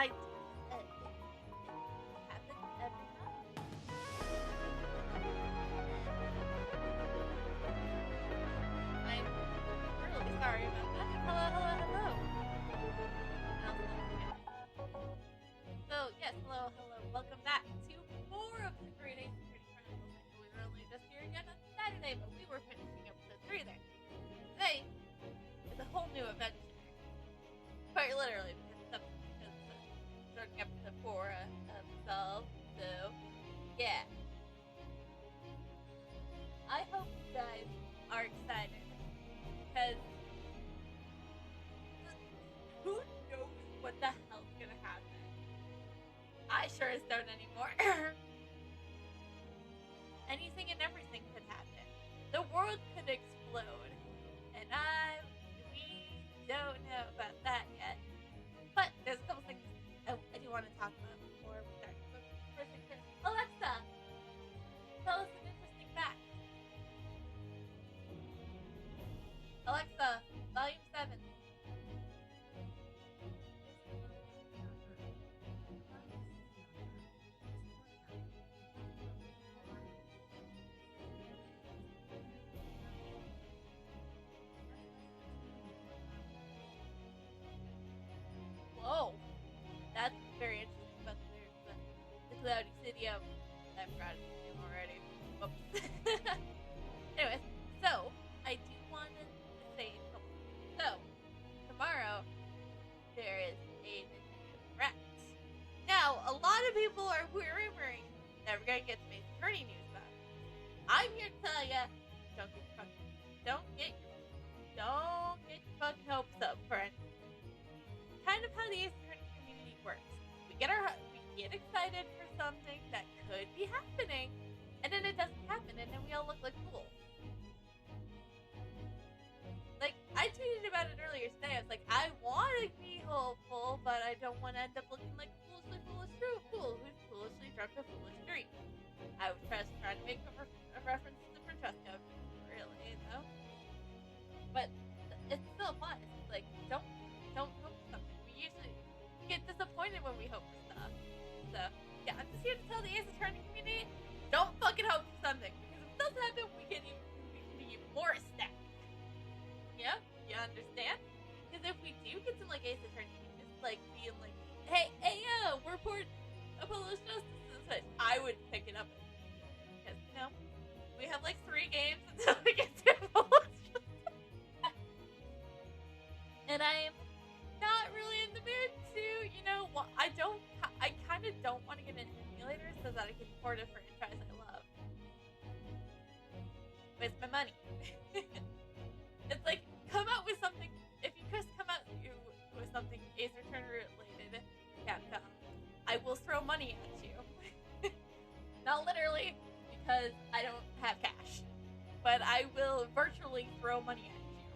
I just, it happens every time. I'm really sorry about that. Hello. So, yes, hello. Welcome back to more of the Great Ace Attorney Chronicles. I know we were only just here again on Saturday, but we were finishing episode 3 there. Today is a whole new adventure. Quite literally, because starting episode 4 of Solve. So, yeah. I hope you guys are excited, because who knows what the hell's gonna happen? I sure as don't anymore. Anything and everything could happen. The world could explode, and we don't know about that yet. But there's a couple things I do want to talk about before we start. First thing first, Alexa, tell us an interesting fact. Alexa, volume 7. Whoa, that's very interesting about the Cloudy City. I forgot his name already. Oops. Anyways, so I do want to say a couple things. So, tomorrow there is a Nintendo Direct. Now, a lot of people are rumoring that we're going to get some Ace Attorney news about it. I'm here to tell you, don't get your fucking hopes up, friend. Kind of how the Ace Attorney community works. We get excited for something that could be happening, and then it doesn't happen, and then we all look like fools. Like, I tweeted about it earlier today. I was like, I want to be hopeful, but I don't want to end up looking like a foolish fool who's foolishly drunk a foolish dream. I was just trying to make a reference to Francesca, really, though. But it still applies. Like, don't hope for something. We usually get disappointed when we hope for stuff. So, yeah, I'm just here to tell the Ace Attorney community, don't fucking hope for something. Because if it doesn't happen, we can be even more ecstatic. Yeah? You understand? Because if we do get some, like, Ace Attorney news, like, being like, hey, yo, we're report Apollo's Justice in Switch, I would pick it up. Because, you know, we have, like, 3 games until we get to Apollo's Justice. And I am not really in the mood to, you know, I kind of don't want to get an emulator so that I can port a franchise I love. Waste my money. It's like, come out with something, if you just come out with something Ace Attorney related, Capcom, I will throw money at you. Not literally, because I don't have cash, but I will virtually throw money at you,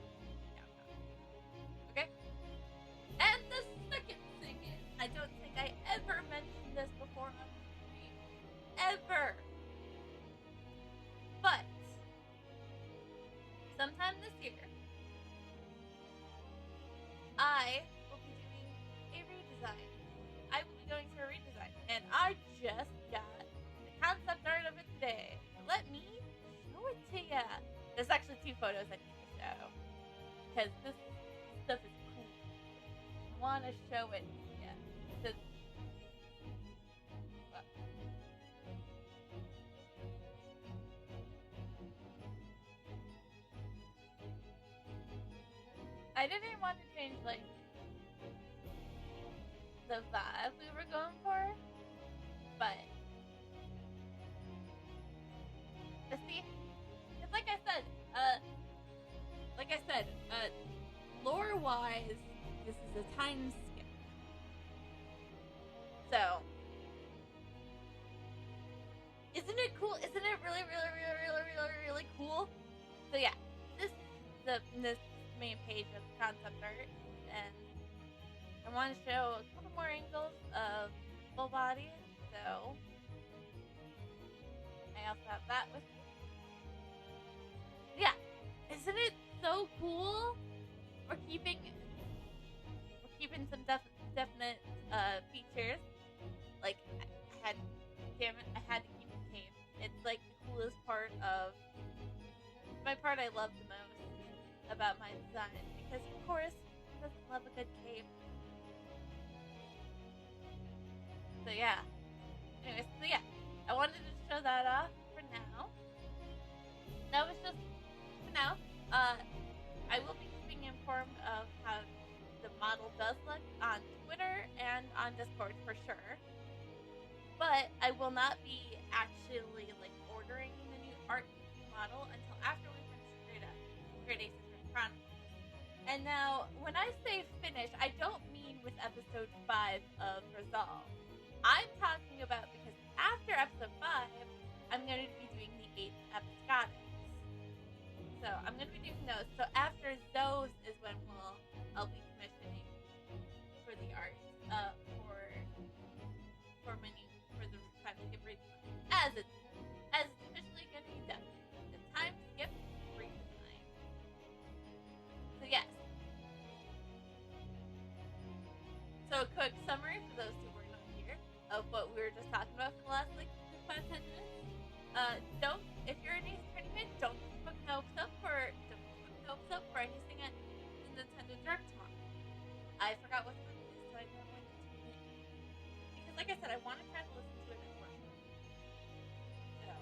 Capcom. Okay? And the second thing is, I don't think I ever mentioned this before on the stream. Ever. But, sometime this year, I will be doing a redesign. I will be going through a redesign. And I just got the concept art of it today. Let me show it to ya. There's actually 2 photos I need to show. Because this stuff is cool. I want to show it to ya. I didn't want to change, like, the vibe we were going for, but see, it's like I said, lore-wise, this is a time skip. So, isn't it cool? Isn't it really cool? So yeah, this main page of concept art, and I want to show a couple more angles of full body, so I also have that with me. Yeah, isn't it so cool? We're keeping some definite features what I love the most about my design, because of course, who doesn't love a good cape? So yeah. Anyways, so yeah, I wanted to show that off for now. That was just for now. I will be keeping you informed of how the model does look on Twitter and on Discord for sure. But I will not be actually like ordering the new art model until after we finish Grade Aces and Chronicles. And now, when I say finish, I don't mean with episode 5 of Resolve. I'm talking about because after episode 5, I'm going to be doing the 8th Episcatics. So I'm going to be doing those. So after those is when I'll be commissioning for the art for my new for the time skip redesign. As it's officially going to be done. The time skip redesign. So yes. So a quick summary for those who were not here of what we were just talking about for the last like 5-10 minutes. If you're an Ace Attorney fan, don't put hopes up for anything at the Nintendo Direct tomorrow. I forgot what time it is, so I don't want to tune in. Because like I said, I want to try to listen to it at work. So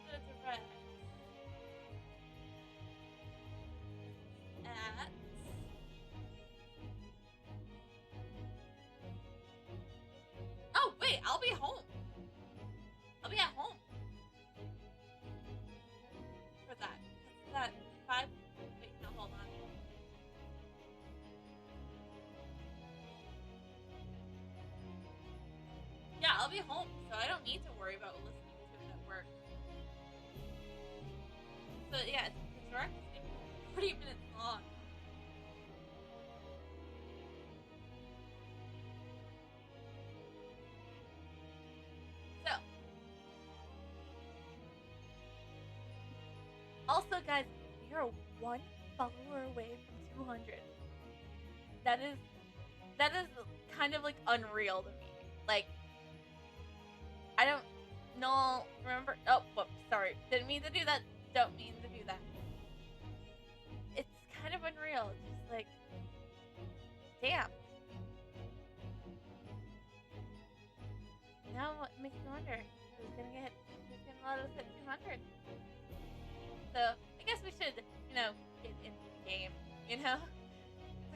let's go direct. At oh wait, I'll be home. I'll be at home for that. That's that 5. Wait, no, hold on. Yeah, I'll be home, so I don't need to worry about listening to it at work. So yeah, the direct is gonna be 40 minutes long. So, also guys, you're 1 follower away from 200. That is kind of like unreal to me. Like, I don't know. Remember? Oh, whoops, sorry. Didn't mean to do that. Don't mean to do that. It's kind of unreal. Just like, damn. Now it makes me wonder who's gonna let us hit 200. So I guess we should, get into the game.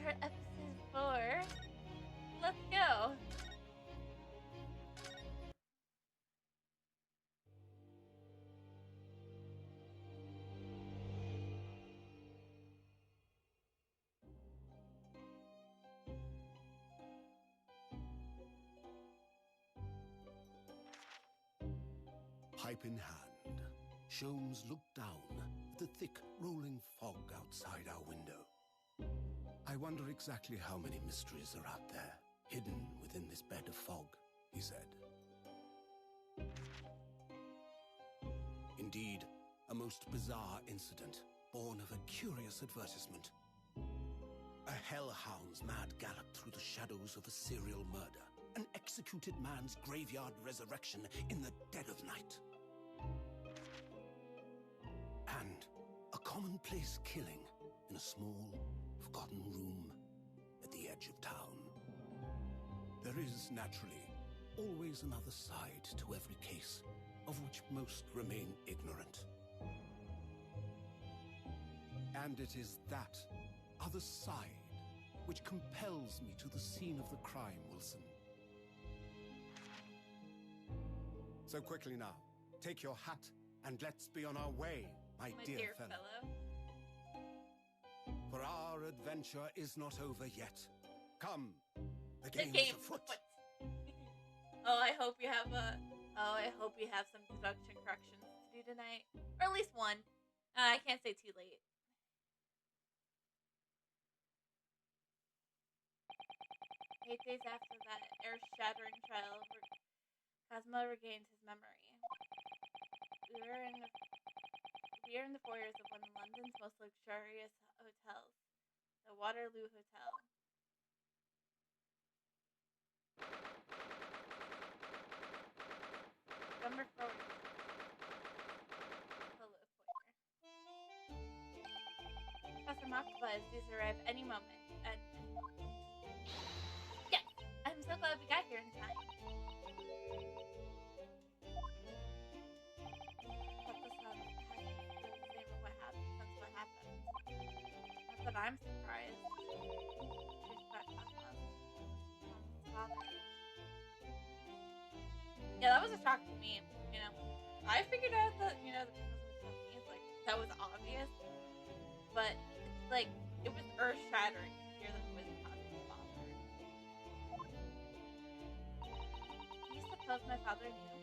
For episode 4. Let's go. Pipe in hand, Sholmes looked down at the thick, rolling fog outside our window. I wonder exactly how many mysteries are out there, hidden within this bed of fog, he said. Indeed, a most bizarre incident, born of a curious advertisement. A hellhound's mad gallop through the shadows of a serial murder, an executed man's graveyard resurrection in the dead of night. And a commonplace killing in a small, forgotten room at the edge of town. There is, naturally, always another side to every case, of which most remain ignorant. And it is that other side which compels me to the scene of the crime, Wilson. So quickly now, take your hat and let's be on our way, my dear fellow. For our adventure is not over yet. Come, the game is afoot. I hope you have some deduction corrections to do tonight, or at least one. I can't say too late. 8 days after that earth-shattering trial, Kazuma regained his memory. We are in the foyers of one of London's most luxurious hotels, the Waterloo Hotel. Professor Makuba is due to arrive any moment. And yes, I'm so glad we got here in time. That the sound has the same of what happened since what happened. Not that I'm surprised. She's got Kazuma's father. Yeah, that was a shock to me. You know, I figured out that, you know, the Japanese, like, that was obvious. But, like, it was earth-shattering to hear that it was Kazuma's father. Do you suppose my father knew?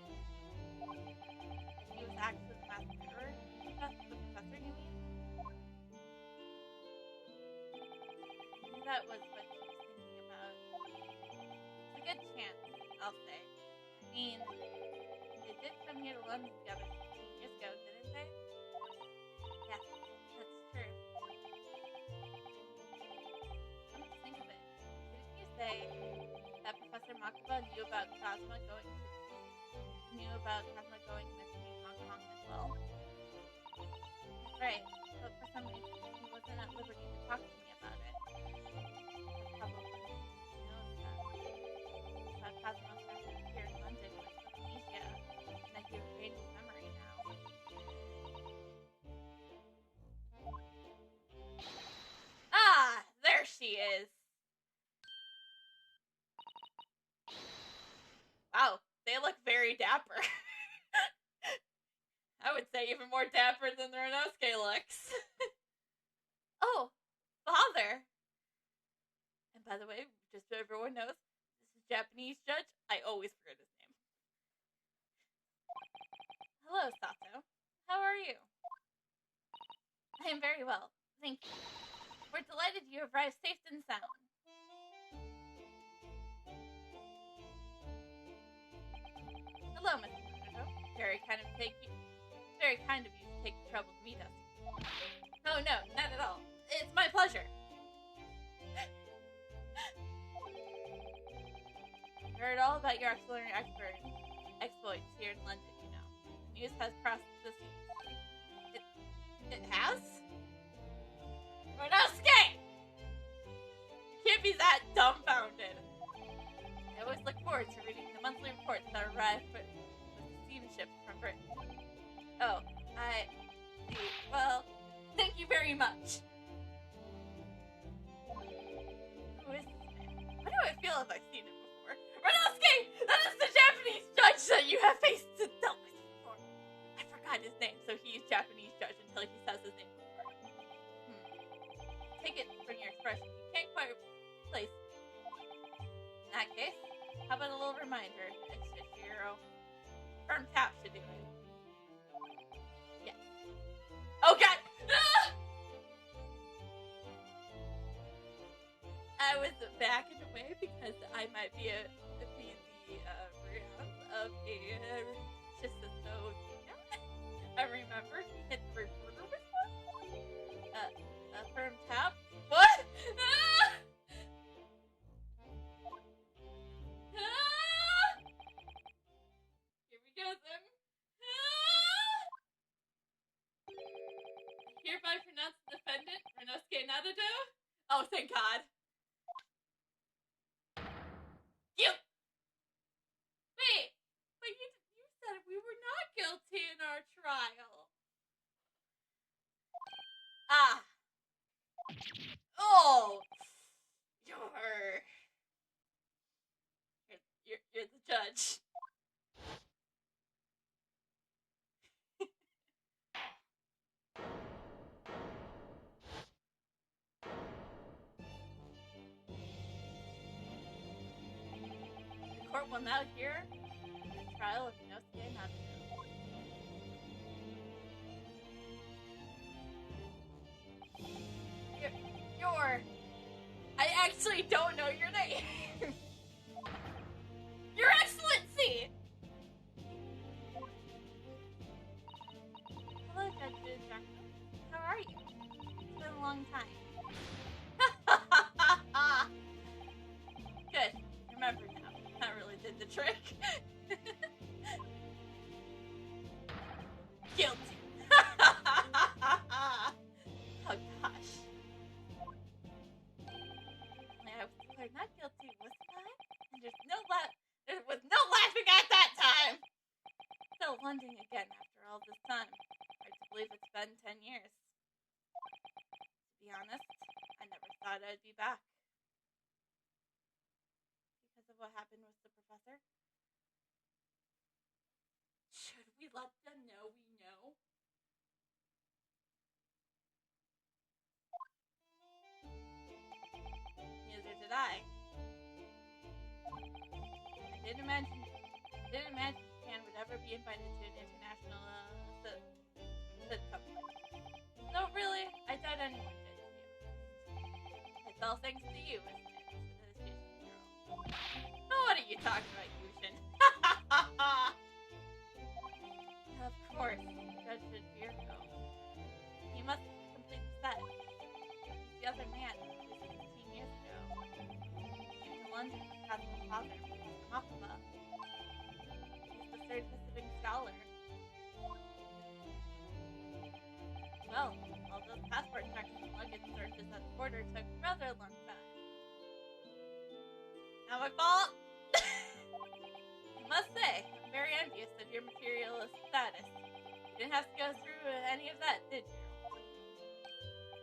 He was actually the master murderer? The professor knew me? Maybe that was what she was thinking about. It's a good chance, I'll say. I mean, they did come here to London together 15 years ago, didn't they? Yeah, that's true. Come to think of it, didn't you say that Professor Makuba knew about Kazuma going missing in Hong Kong as well? That's right, but for some reason he wasn't at liberty to talk to me about it. But probably he knows that Kazuma started here in London with amnesia, and that he regained his memory now. Ah, there she is. Wow, they look very dapper. I would say even more dapper than the Renosuke looks. Oh, father. And by the way, just so everyone knows, this is Japanese judge. I always forget his name. Hello, Sato. How are you? I am very well, thank you. We're delighted you arrived safe and sound. Hello, Mr. Monaco. Very kind of you to take the trouble to meet us. Oh no, not at all. It's my pleasure. I heard all about your extraordinary exploits here in London, you know. The news has crossed the seas. It has? Renosuke! You can't be that dumbfounded. I always look forward to reading the monthly reports that arrive with the steamship from Britain. Oh, I see. Well, thank you very much. Who is this man? Why do I feel as I've seen him before? Renosuke! That is the Japanese judge that you have faced and dealt with before. I forgot his name, so he's Japanese judge until he says his name before. Take it from your expression. You can't quite place it. In that case, how about a little reminder? It's your firm tap should do it. Yes. Oh god! Ah! I was backing away because I might be the wrath of a just as though I remember he hit the reporter with one. A firm tap. What? Ah! Ah! Here we go then. Ah! Hereby pronounce the defendant, Renosuke Nadado. Oh, thank God. Wait, but you said we were not guilty in our trial. Ah. Oh. You're the judge. The court will now hear the trial of Renosuke Nadado. I actually don't know your name. Your Excellency! Hello, Judge Gregson. How are you? It's been a long time. Good. Remember now. That really did the trick. Guilty. Oh gosh. London again after all this time. Hard to believe it's been 10 years. To be honest, I never thought I'd be back. Because of what happened with the professor? Should we let them know we know? Neither did I. I didn't imagine Japan would ever be invited to an international sitcom. No, really, I doubt anyone did, to be honest. It's all thanks to you, isn't it, Mr. Girl? Oh, what are you talking about, Yushin? Of course, Judge Virgo. He must complete the set. The other man, who 16 years ago, came to London with Kazuma's father, Mr. Makaba. He's the third visiting scholar. Well, all those passport checks and luggage searches at the border took rather a long time. Not my fault! I must say, I'm very envious of your materialist status. You didn't have to go through any of that, did you?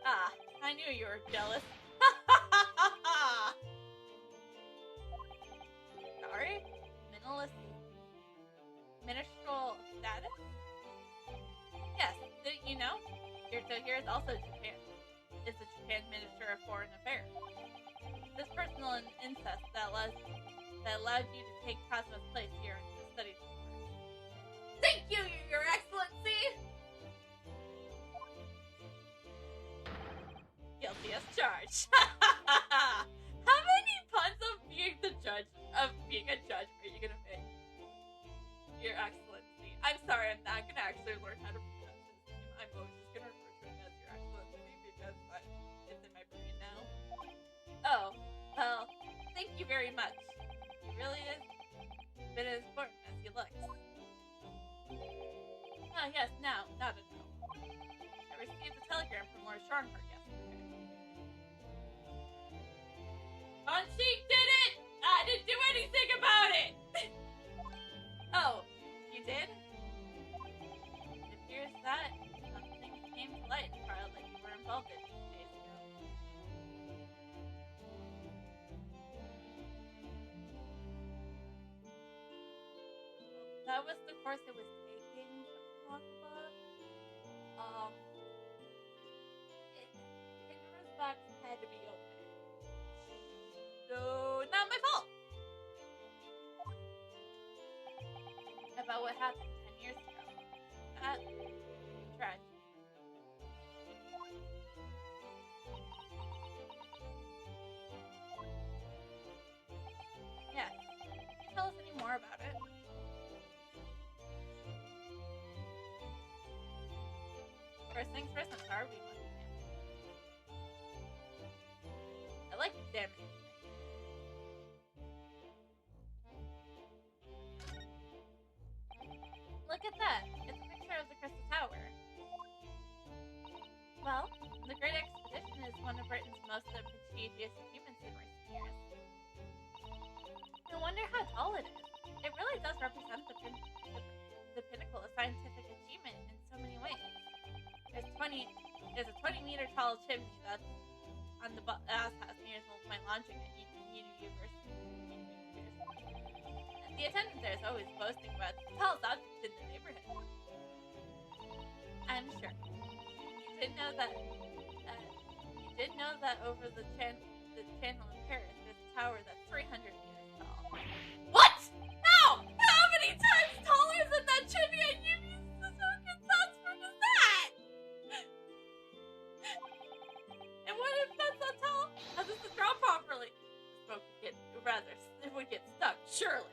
Ah, I knew you were jealous. Sorry? Ministerial status? Yes, didn't you know? Kirito here is also Japan. Is the Japan Minister of Foreign Affairs. This personal incest that allowed you to take Kazuma's place here in the study tour. Thank you, Your Excellency! Guilty as charged. How many puns of being a judge are you gonna make? Your Excellency. I'm sorry, I'm not gonna actually learn how to pronounce his name. I'm always just gonna refer to him as Your Excellency because it's in my brain now. Oh, well, thank you very much. He really is a bit as important as he looks. Oh, yes, now, not a no. I received a telegram from Lord Schornberg yesterday. Sheik did it! I didn't do anything about it! Oh, you did? It appears that something came to light in the trial that you were involved in 2 days ago. Well, that was the course it was taking to talk about. Pandora's box had to be open. So, not my fault! About what happened 10 years ago. That tragic. Yeah. Can you tell us any more about it? First things first, I'm sorry we must examine. I like examining. Look at that! It's a picture of the Crystal Tower. Well, the Great Expedition is one of Britain's most prestigious achievements in recent years. I wonder how tall it is. It really does represent the pinnacle of scientific achievement in so many ways. There's a 20-meter tall chimney that's on the house near my launching at University. The attendant there is always boasting about the tallest objects in the neighborhood. I'm sure. You did know that over the channel in Paris, there's a tower that's 300 meters tall. What? No! How many times taller than that chimney at University Salzburg is that? And what if that's not tall? How does it draw properly? The smoke would get stuck, surely.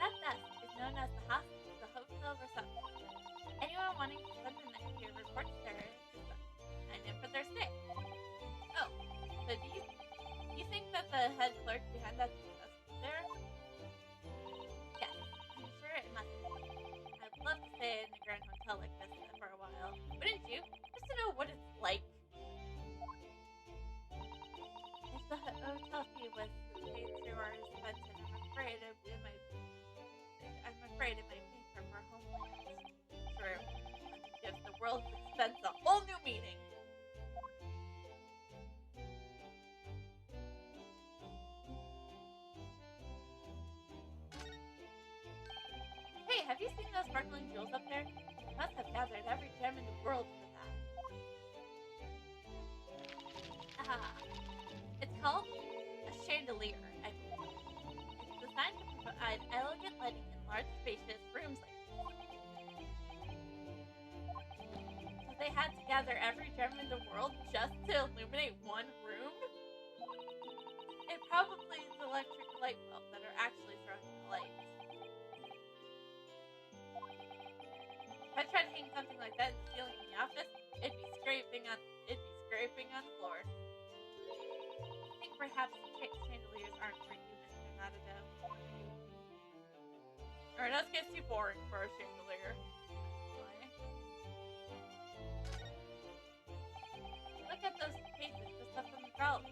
That desk is known as the hotel reception. Anyone wanting to spend the night here reports there to sign in for their stay. Oh, so do you think that the head clerk behind that desk is there? Yes, I'm sure it must be. I'd love to stay in have gathered every gem in the world for that. It's called a chandelier, I believe. It's designed to provide elegant lighting in large, spacious rooms like this. So they had to gather every gem in the world just to illuminate one room? It probably is electric light bulbs that are actually throwing the lights. If I tried to hang something like that in the ceiling in the office, it'd be scraping on the floor. I think perhaps chandeliers aren't for you, Mr. Nadado. Or it does get too boring for a chandelier. Look at those cases, the stuff from the trolley.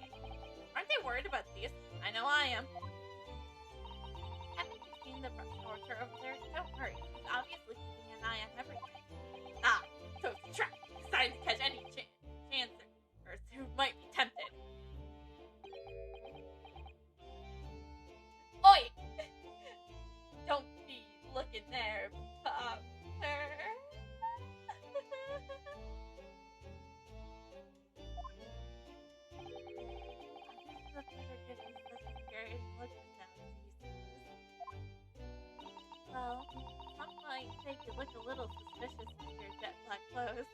Aren't they worried about these? I know I am. Haven't you seen the torture over there? Don't worry, he's obviously keeping an eye on everything. Ah, so it's a trap. Decided to catch any chancer who might be tempted. Oi! Don't be looking there, Popper. Well, some might think you look a little suspicious with your jet black clothes.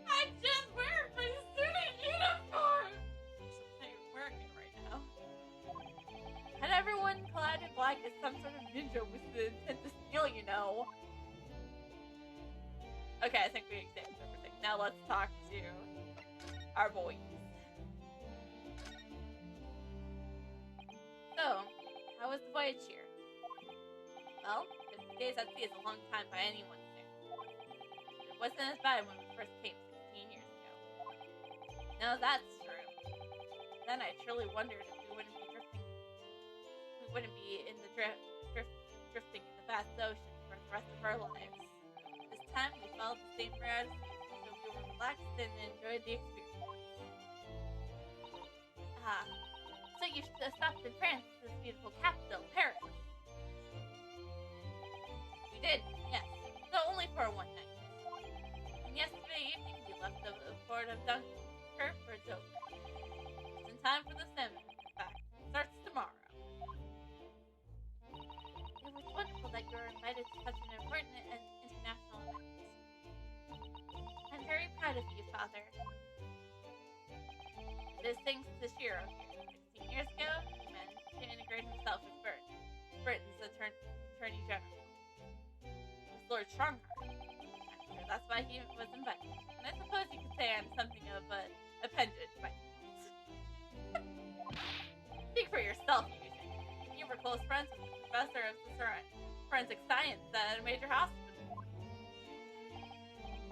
I'm just wearing my student uniform! I'm not even wearing it right now. And everyone clad in black is some sort of ninja with the intent to steal, you know. Okay, I think we examined everything. Now let's talk to our boys. So, how was the voyage here? Well, 50 days at sea is a long time by anyone's standards. But it wasn't as bad when we first came 16 years ago. Now that's true. Then I truly wondered if we wouldn't be in the drifting in the vast ocean for the rest of our lives. This time we followed the same route, so we were relaxed and enjoyed the experience. So you stopped in France's beautiful capital, Paris. We did, yes. Though only for one night. And yesterday evening we left the port of Dunkirk for Dover. Just in time for the seminar. In fact, it starts tomorrow. It was wonderful that you were invited to such an important and international event. I'm very proud of you, Father. It is thanks to Shiro here. 16 years ago, he managed to integrate himself as Britain's Attorney General. It's Lord Strongheart. I'm sure that's why he was invited. And I suppose you could say I'm something of a appendage by Speak for yourself, Eugene. You were close friends with the professor of forensic science at a major hospital.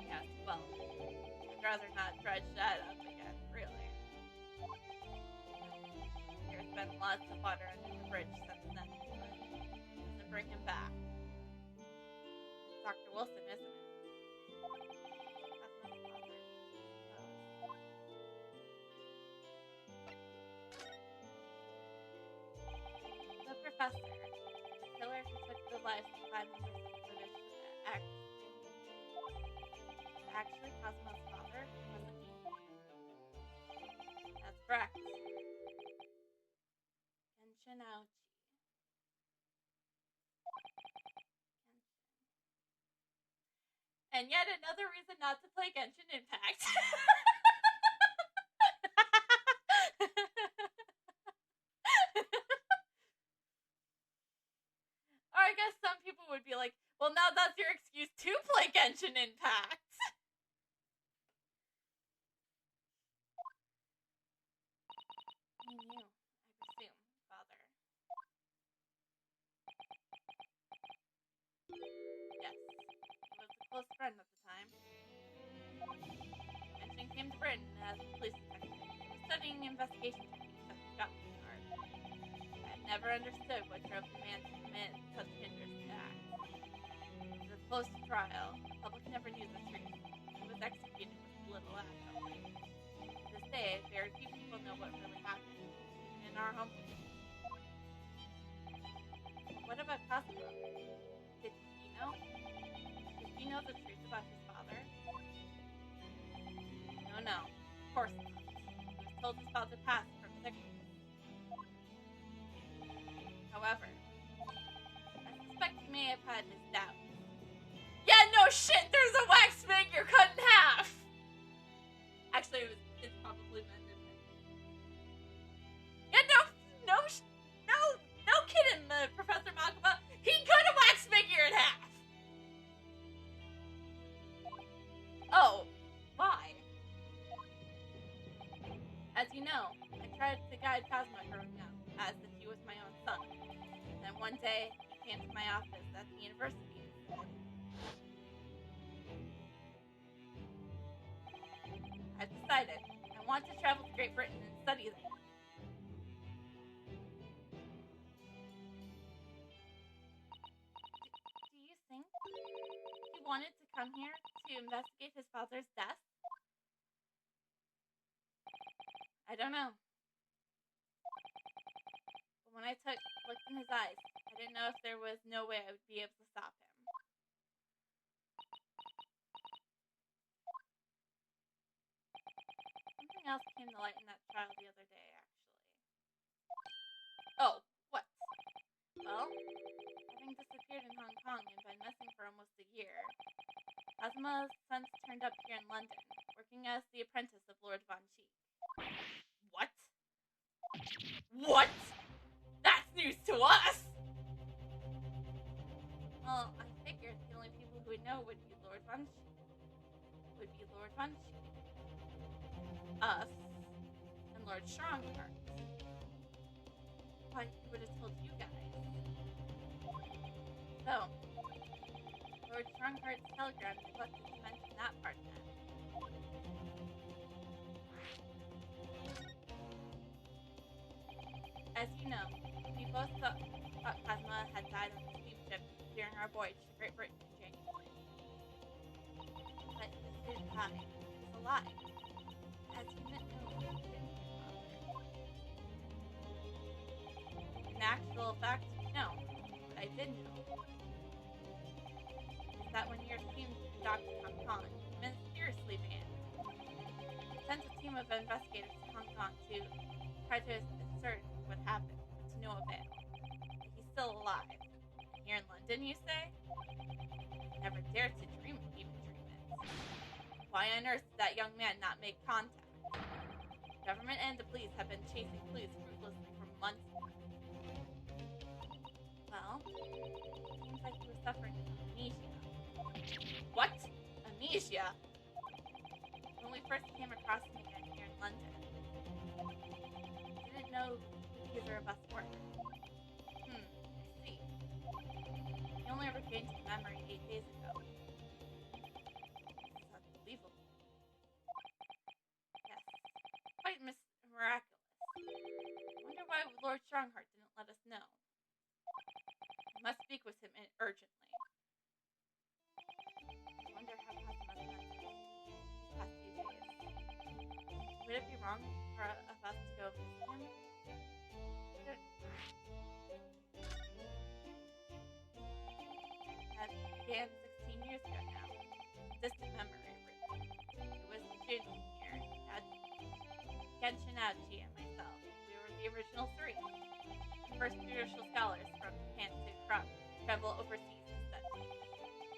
Yes, well, I'd rather not dredge that up again, really. There's been lots of water under the bridge since then, but it doesn't bring him back. It's Dr. Wilson, isn't it? That's my father. The professor, the killer who took the lives of 5 members of the British actually Kazuma's father, wasn't he? That's correct. Genshin Ouchi. And yet another reason not to play Genshin Impact. Or I guess some people would be like, well, now that's your excuse to play Genshin Impact. You, I presume, Father. Yes, he was a close friend at the time. Genshin came to Britain as a police detective. He was studying investigation techniques at Scotland Yard. I never understood what drove the man to commit such hindrance acts. It was a close trial. The public never knew the truth. He was executed with little outcome. To this day, very few people know what really happened. In our home. What about Kazuma? Did he know? about his father? No, of course not. He was told his father passed from sickness. However, I suspect he may have had his doubts. Yeah, no shit, there's a wax figure cut in half! Actually, it's probably mended. Yeah, no kidding, Professor Makaba. He cut a wax figure in half! Oh, why? As you know, I tried to guide Kazuma growing up, as if he was my own son. And then one day, he came to my office at the university and said, I've decided I want to travel to Great Britain and study there. Do you think he wanted to come here to investigate his father's death? I don't know. But when I looked in his eyes, I didn't know if there was no way I would be able to stop him. Something else came to light in that trial the other day, actually. Oh, what? Well, having disappeared in Hong Kong and been missing for almost a year, Kazuma's since turned up here in London, working as the apprentice of Lord Von Cheek. What? What? That's news to us! Well, I figured the only people who would know would be Lord Von Cheek. Us. And Lord Strongheart. But he would have told you guys. So, Lord Strongheart's telegram neglected to mention that part then. As you know, we both thought Kazuma had died on the steamship during our voyage to Great Britain in January. But he didn't die. He was alive. As you didn't know, he didn't father. In actual fact, no. What I did know is that when your team docked in Hong Kong, he mysteriously vanished. He sent a team of investigators to Hong Kong to try to ascertain what happened, but to no avail. He's still alive. Here in London, you say? Never dared to even dream it. Why on earth did that young man not make contact? The government and the police have been chasing clues fruitlessly for months now. Well, it seems like he was suffering from amnesia. What? Amnesia? When we first came across him again here in London, I didn't know either of us were. I see. He only regained his memory 8 days ago. This is unbelievable. Yes, quite miraculous. I wonder why Lord Strongheart didn't let us know. I must speak with him urgently. I wonder how Kazuma's been these past few days. Would it be wrong for us to go visit him? That began 16 years ago now. Distant memory, really. It was Jun here, Genshin Aochi, and myself. We were the original three. The first spiritual scholars from Japan to travel overseas to study.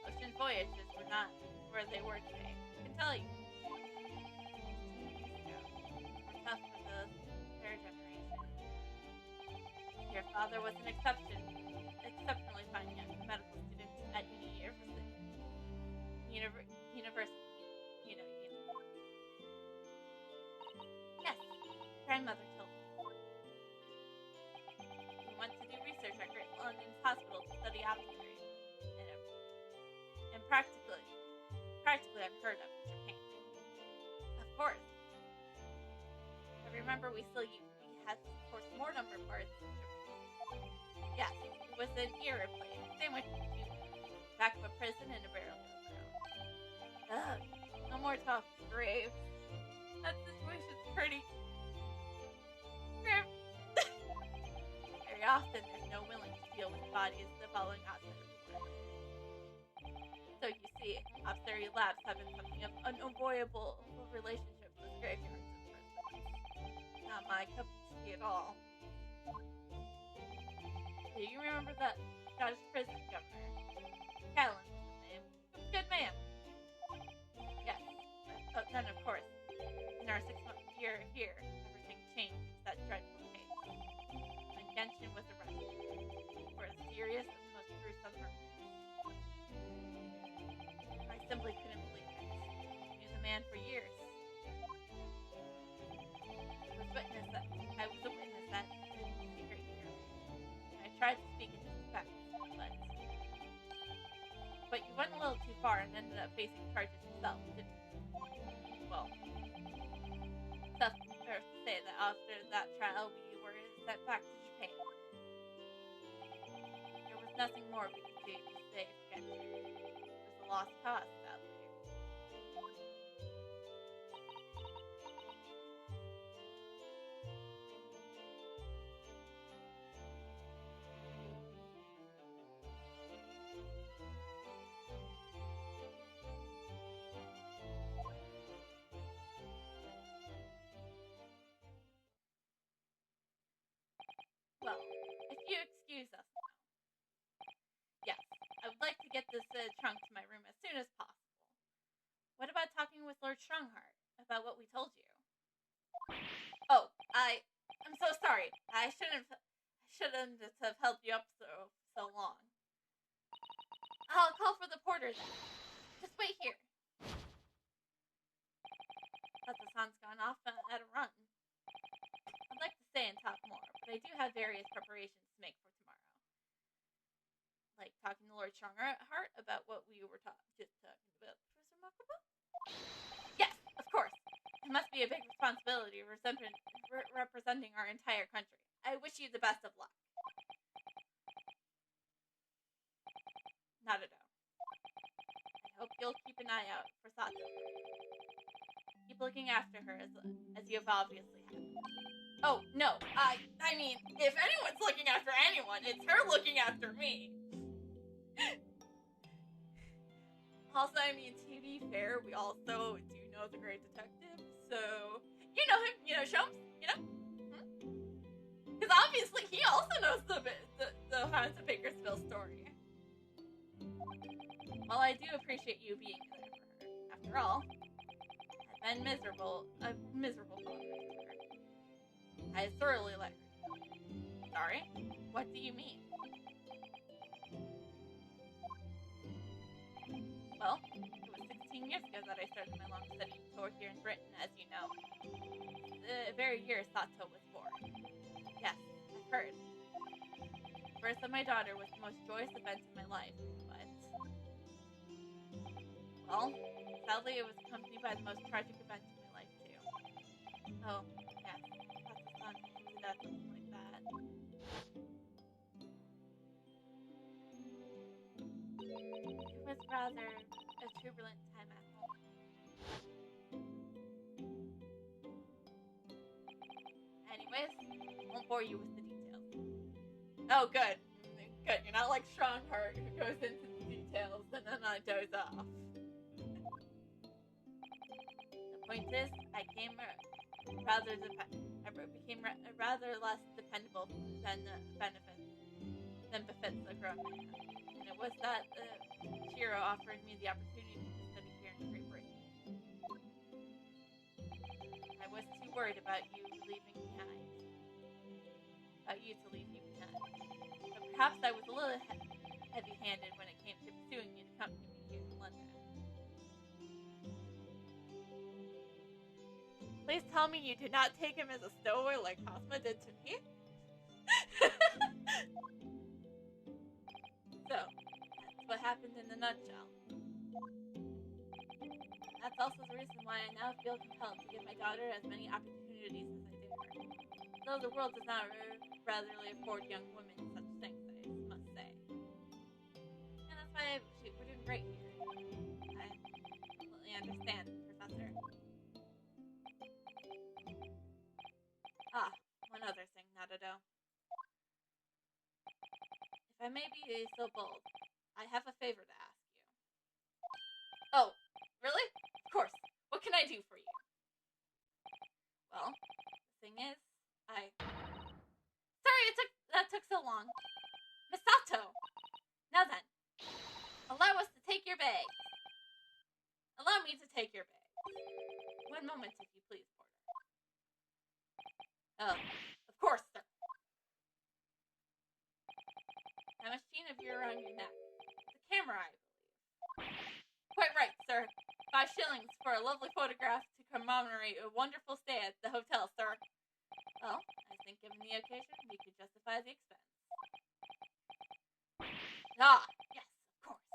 Ocean voyages were not where they were today. I can tell you. 16 years ago, were tough for the third generation. Your father was an exceptionally fine young medical student at university. Yes, grandmother told me. He went to do research at Great London's hospital to study optometry, and practically unheard of in Japan. Of course. I remember we had post-mortem reports in Japan. Yes, it was an ear replacement, same with you. Back of a prison and a burial ground. Ugh, no more talk of graves. That situation's pretty grim. Very often, there's no willing to deal with bodies the following hospital report. So you see, observatory labs have been something of an unavoidable relationship with graveyards and prisons. Not my cup of tea at all. Do you remember that Scottish prison governor? Callan was his name. He was a good man. Yes. Then, of course, in our 6-month year here, everything changed with that dreadful case. When Genshin was arrested for a serious and most gruesome murder. I simply couldn't believe it. He knew the man for years. I was a witness that in the secret here. I tried to speak in his defense, but you went a little too far and ended up facing charges yourself, didn't you? Well, tough to say that after that trial, we were sent back to Japan. There was nothing more we could do to save Genshin. It was a lost cause, sadly. Well, if you excuse us now. Yes, I would like to get this trunk to my room as soon as possible. What about talking with Lord Strongheart about what we told you? Oh, I'm so sorry. I shouldn't have helped you up so long. I'll call for the porter then. Just wait here. But the sun's gone off at a run. I'd like to stay and talk more, but I do have various preparations to make for tomorrow. Like talking to Lord Strongheart about what we were just talking about, Professor Makuba? Yes, of course. It must be a big responsibility representing our entire country. I wish you the best of luck. Not at all. I hope you'll keep an eye out for Sato. Keep looking after her as you've obviously have. Oh, no, I mean, if anyone's looking after anyone, it's her looking after me. Also, I mean, to be fair, we also do know the great detective, so, you know him, you know, Sholmes, you know? Because obviously he also knows the Haunts of Bakersville story. Well, I do appreciate you being there for her. After all, I've been a miserable father to her. I thoroughly let her know. Sorry? What do you mean? Well, it was 16 years ago that I started my long study tour here in Britain, as you know. The very year Sato was born. Yes, I've heard. The birth of my daughter was the most joyous event in my life, but... Well, sadly it was accompanied by the most tragic event in my life, too. Oh, yes. Sato's son to death, something like that. It was rather a turbulent time at home. Anyways, won't bore you with the details. Oh, good. Good. You're not like Strongheart who goes into the details and then I doze off. The point is, I became rather less dependable than befits a grown man. And it was that Shiro offered me the opportunity to study here in Great Britain. I was too worried about you to leave you behind. But perhaps I was a little heavy-handed when it came to pursuing you to accompany me here to London. Please tell me you did not take him as a stowaway like Kazuma did to me? So, that's what happened in a nutshell. That's also the reason why I now feel compelled to give my daughter as many opportunities as I dare. Though the world does not readily afford young women such things, I must say. And that's why we're doing great here. I completely understand, Professor. One other thing, Nadado. If I may be so bold, I have a favor to ask you. Oh, really? Of course. What can I do for you? Well, the thing is, Sorry that took so long. Misato! Now then, allow us to take your bag. Allow me to take your bag. One moment, if you please, Porter. Of course, sir. How much chain have you around your neck? The camera, I believe. Quite right, sir. 5 shillings for a lovely photograph to commemorate a wonderful stay at the hotel, sir. Well, I think given the occasion, we could justify the expense. Ah, yes, of course.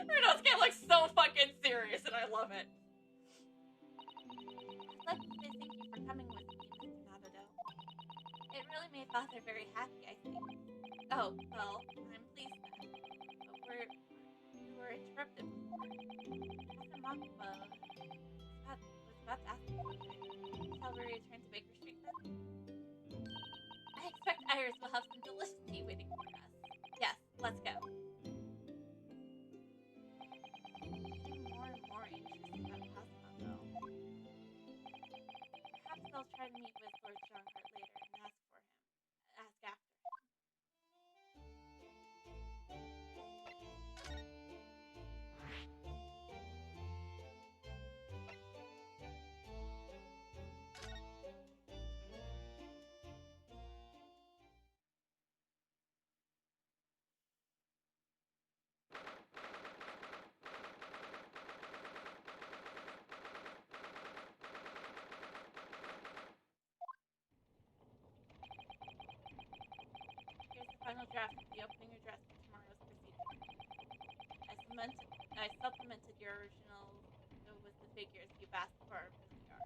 Runosuke looks so fucking serious, and I love it. I'd like to say thank you for coming with me, Mr. Nadado. It really made Father very happy, I think. Oh, well, I'm pleased then. But we were interrupted before. Father Makuba was about to ask me something. Shall we return to Baker Street then? I expect Iris will have some delicious tea waiting for us. Yes, let's go. More and more interested about Kazuma, though. Perhaps I'll try to meet with Lord Strongheart later and ask after him. Here's the final draft of the opening address for tomorrow's proceeding. I supplemented your original with the figures you've asked for from the art.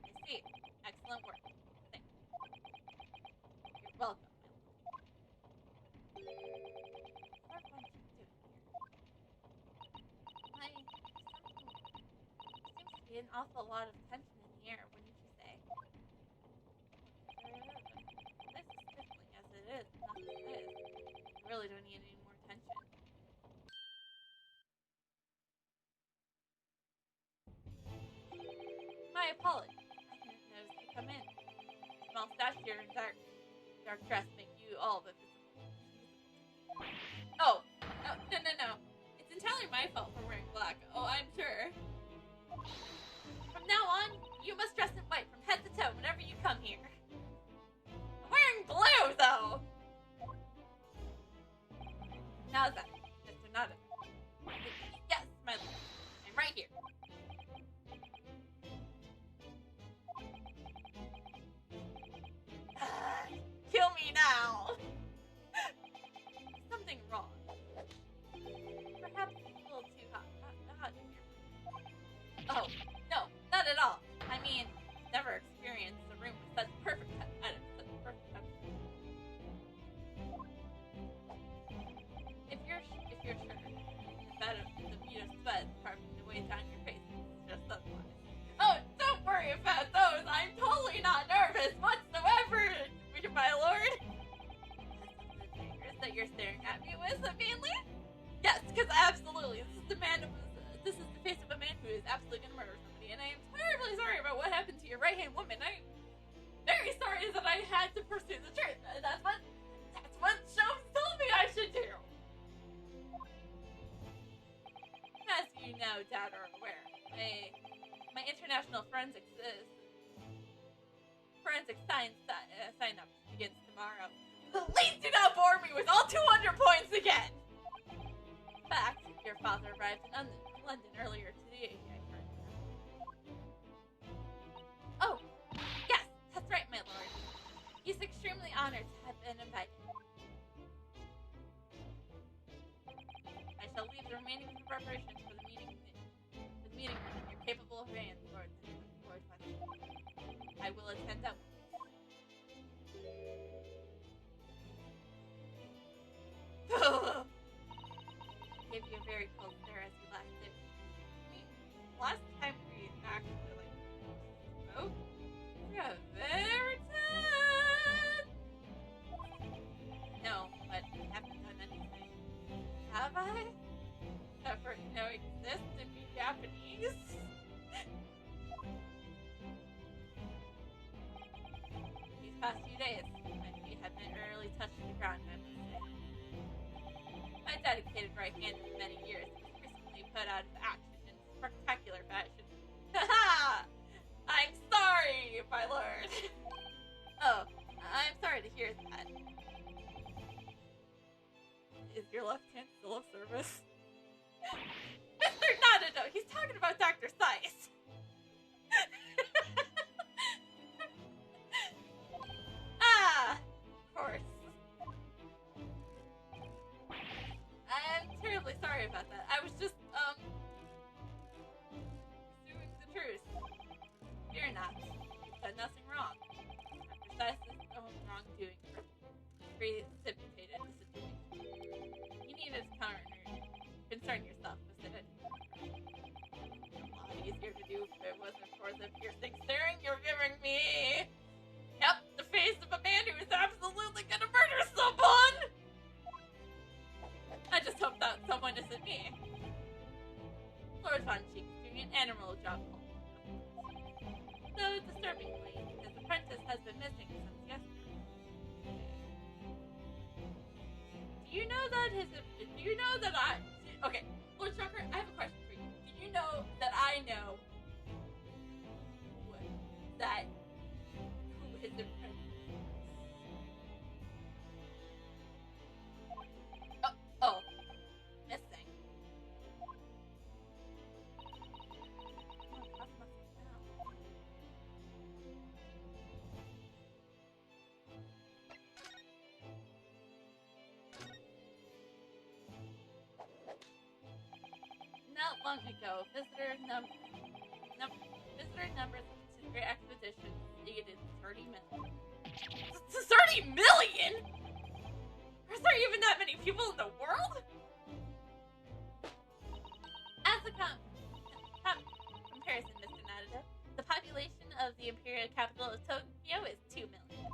I see. Excellent work. Thanks. You're welcome, What are you doing here? There seems to be an awful lot of tension in the air, wouldn't you say? This is stifling as it is. Nothing is. You really don't need any more tension. My apologies. I didn't notice you come in. Small stature and dark dress make you all but visible. Oh, no. It's entirely my fault for wearing black. Oh, I'm sure. From now on, you must dress in white from head to toe whenever you come here. I'm wearing blue, though! Now that, Mr. Nada. Yes, my lord. I'm right here. Kill me now! Something wrong. Perhaps it's a little too hot in here. Oh, no, not at all. I mean, never experienced a room with such perfect items. If you're sure, the bead of sweat carving away down your face is just otherwise. Oh, don't worry about those. I'm totally not nervous whatsoever, my lord. The daggers that you're staring at me with, mainly? Yes, because absolutely, this is the face of a man who is absolutely gonna murder somebody, and I am terribly sorry about what happened to your right-hand woman. I'm very sorry that I had to pursue the truth. That's what Sholmes told me I should do. As you no doubt are aware, my international forensic science sign-up begins tomorrow. Please do not bore me with all 200 points again! In fact, your father arrived in London earlier today, I heard. Oh, yes, that's right, my lord. He's extremely honored to have been invited. I shall leave the remaining preparations for the meeting room in your capable hands, Lord Funny. I will attend at once. Gave you a very cold stare as you left. Last time we actually spoke, we got very tense. No, know exist and be Japanese. These past few days, my feet have been rarely touched the ground, I must say. My dedicated right hand of many years was recently put out of action in spectacular fashion. Haha! I'm sorry, my lord. Oh, I'm sorry to hear that. Is your left hand still of service? Mr. Nadado, he's talking about Dr. Seiss. Ah, of course. I'm terribly sorry about that. I was just, pursuing the truth. Fear not. You've done nothing wrong. Dr. Seiss' own wrongdoing precipitated the situation. You needed to concern yourself with it. A lot easier to do if it wasn't for the piercing staring you're giving me. Yep, the face of a man who is absolutely gonna murder someone! I just hope that someone isn't me. Lord Von Cheek's doing an admirable job. Though disturbingly, his apprentice has been missing since yesterday. Do you know that okay, Lord Shocker, I have a question for you. Do you know that I know who his apprentice is? Oh, missing. Not long ago, visitor numbers of the Great Expedition exceeded 30 million. 30 million?! Is there even that many people in the world? As a comparison, Mr. Nadado, the population of the imperial capital of Tokyo is 2 million.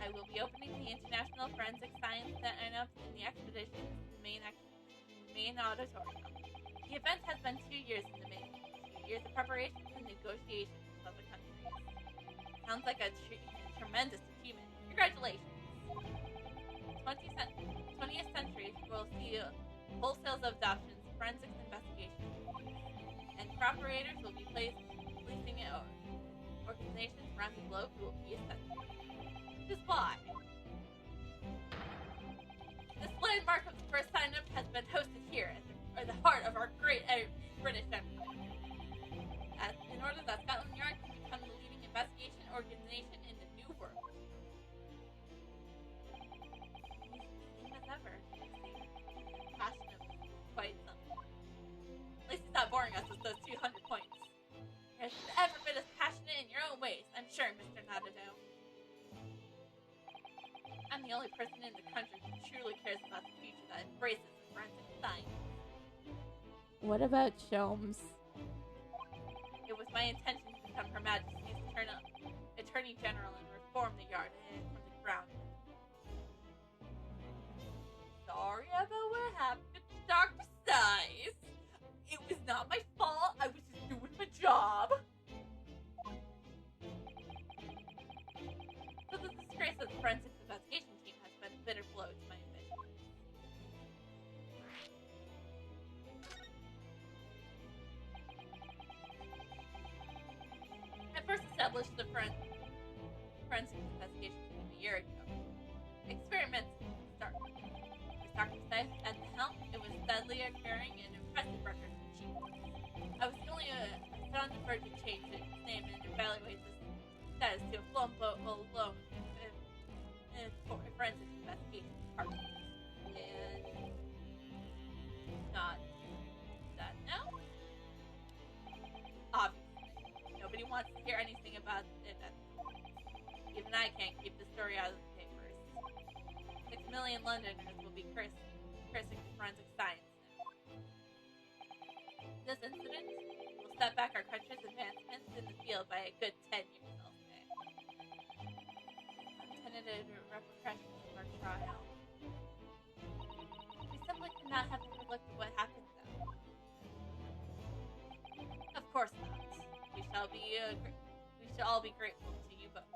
I will be opening the International Forensic Science Center in the expedition's main auditorium. The event has been 2 years in the making. 2 years of preparations and negotiations with other countries. Sounds like a tremendous achievement. Congratulations. 20th century will see wholesales of adoptions, forensics investigations, and cooperators will be policing organizations around the globe who will be essential. Which is why this landmark of the first sign-up has been hosted here at the heart of our great British Empire. In order that Scotland Yard can become the leading investigation organization in the New World. Same as ever. Passionate, quite something. At least he's not boring us with those 200 points. You're every bit as passionate in your own ways, I'm sure, Mr. Nadado. I'm the only person in the country who truly cares about the future that embraces forensic science. What about Sholmes? It was my intention to become Her Majesty's Attorney General and reform the yard from the ground. Sorry about what happened to Dr. Seiss. It was not my fault. I was just doing my job. So the disgrace of the forensic investigation team has been a bitter blow to my ambition. I first established the forensic investigation team a year ago. Experiments started. With Dr. Seiss at the helm, it was steadily occurring and impressive records achieved. I was the only on the verge of change its name and evaluate the status to a flown boat alone in forensic investigation department. And not that now. Obviously, nobody wants to hear anything about it. Even I can't keep the story out of the papers. 6 million Londoners will be cursing forensic science now. This incident will set back our country's advancements in the field by a good 10 years, I'll say. Untentative repercussions of our trial. We simply cannot have the look at what happened though. Of course not. We shall all be grateful to you both.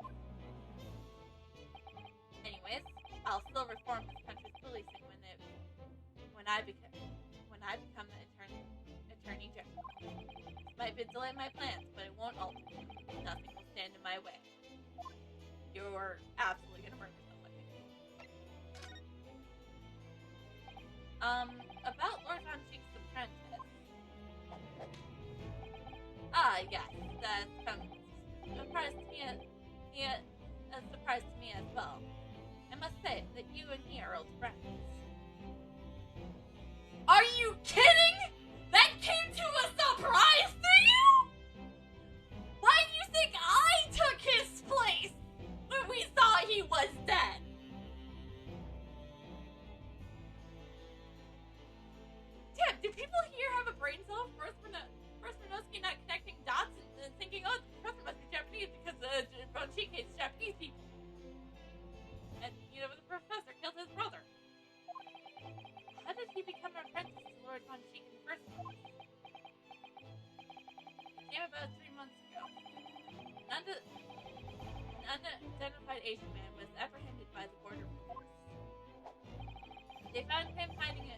Anyways, I'll still reform this country's policing when I become the attorney general. This might delay my plans, but it won't alter them. Nothing will stand in my way. You're absolutely gonna murder somebody. About Lord Von Cheek's apprentice. Ah, yes, that's a surprise to me. A surprise to me as well. I must say that you and he are old friends. Are you kidding? That came to a surprise to you? Why do you think I took his place when we thought he was dead? Damn, do people here have a brain cell? First Minoski not connecting dots and thinking, oh, the professor must be Japanese because Von Cheek hates Japanese people. And, the professor killed his brother. How did he become an apprentice to Lord Von Cheek in the first place? He came about 3 months ago. An unidentified Asian man was apprehended by the border police. They found him hiding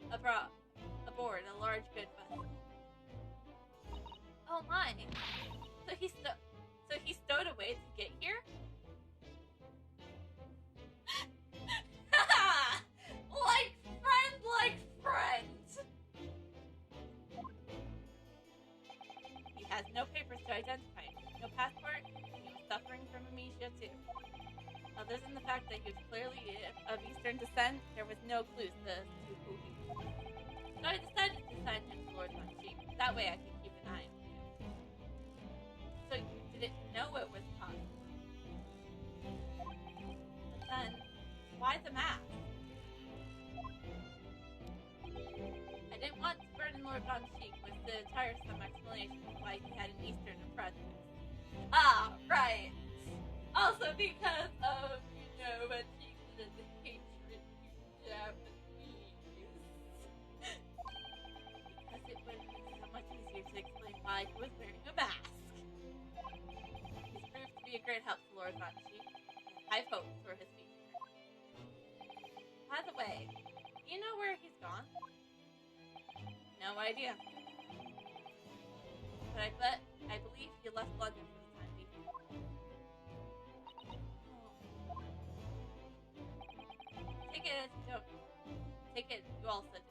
aboard a large goods vessel. Oh my! So he stowed away to get here? Like friend! He has no papers to identify him. No passport. He was suffering from amnesia too. Other than the fact that he was clearly of Eastern descent, there was no clues to who he was. So I decided to sign him to Lord Von Cheek. That way I could keep an eye on him. So you didn't know it was possible. But then, why the mask? I didn't want to burden Lord Von Cheek with the tiresome explanation of why he had an Eastern apprentice. Ah, right. Also because of, Von Cheek's hatred to Japanese. Because it would be so much easier to explain why he was wearing a mask. He's proved to be a great help to Lord Von Cheek. I've hoped for his future. By the way, do you know where he's gone? No idea. But I believe he left London for the time being. Take it as you don't. Take it you also did.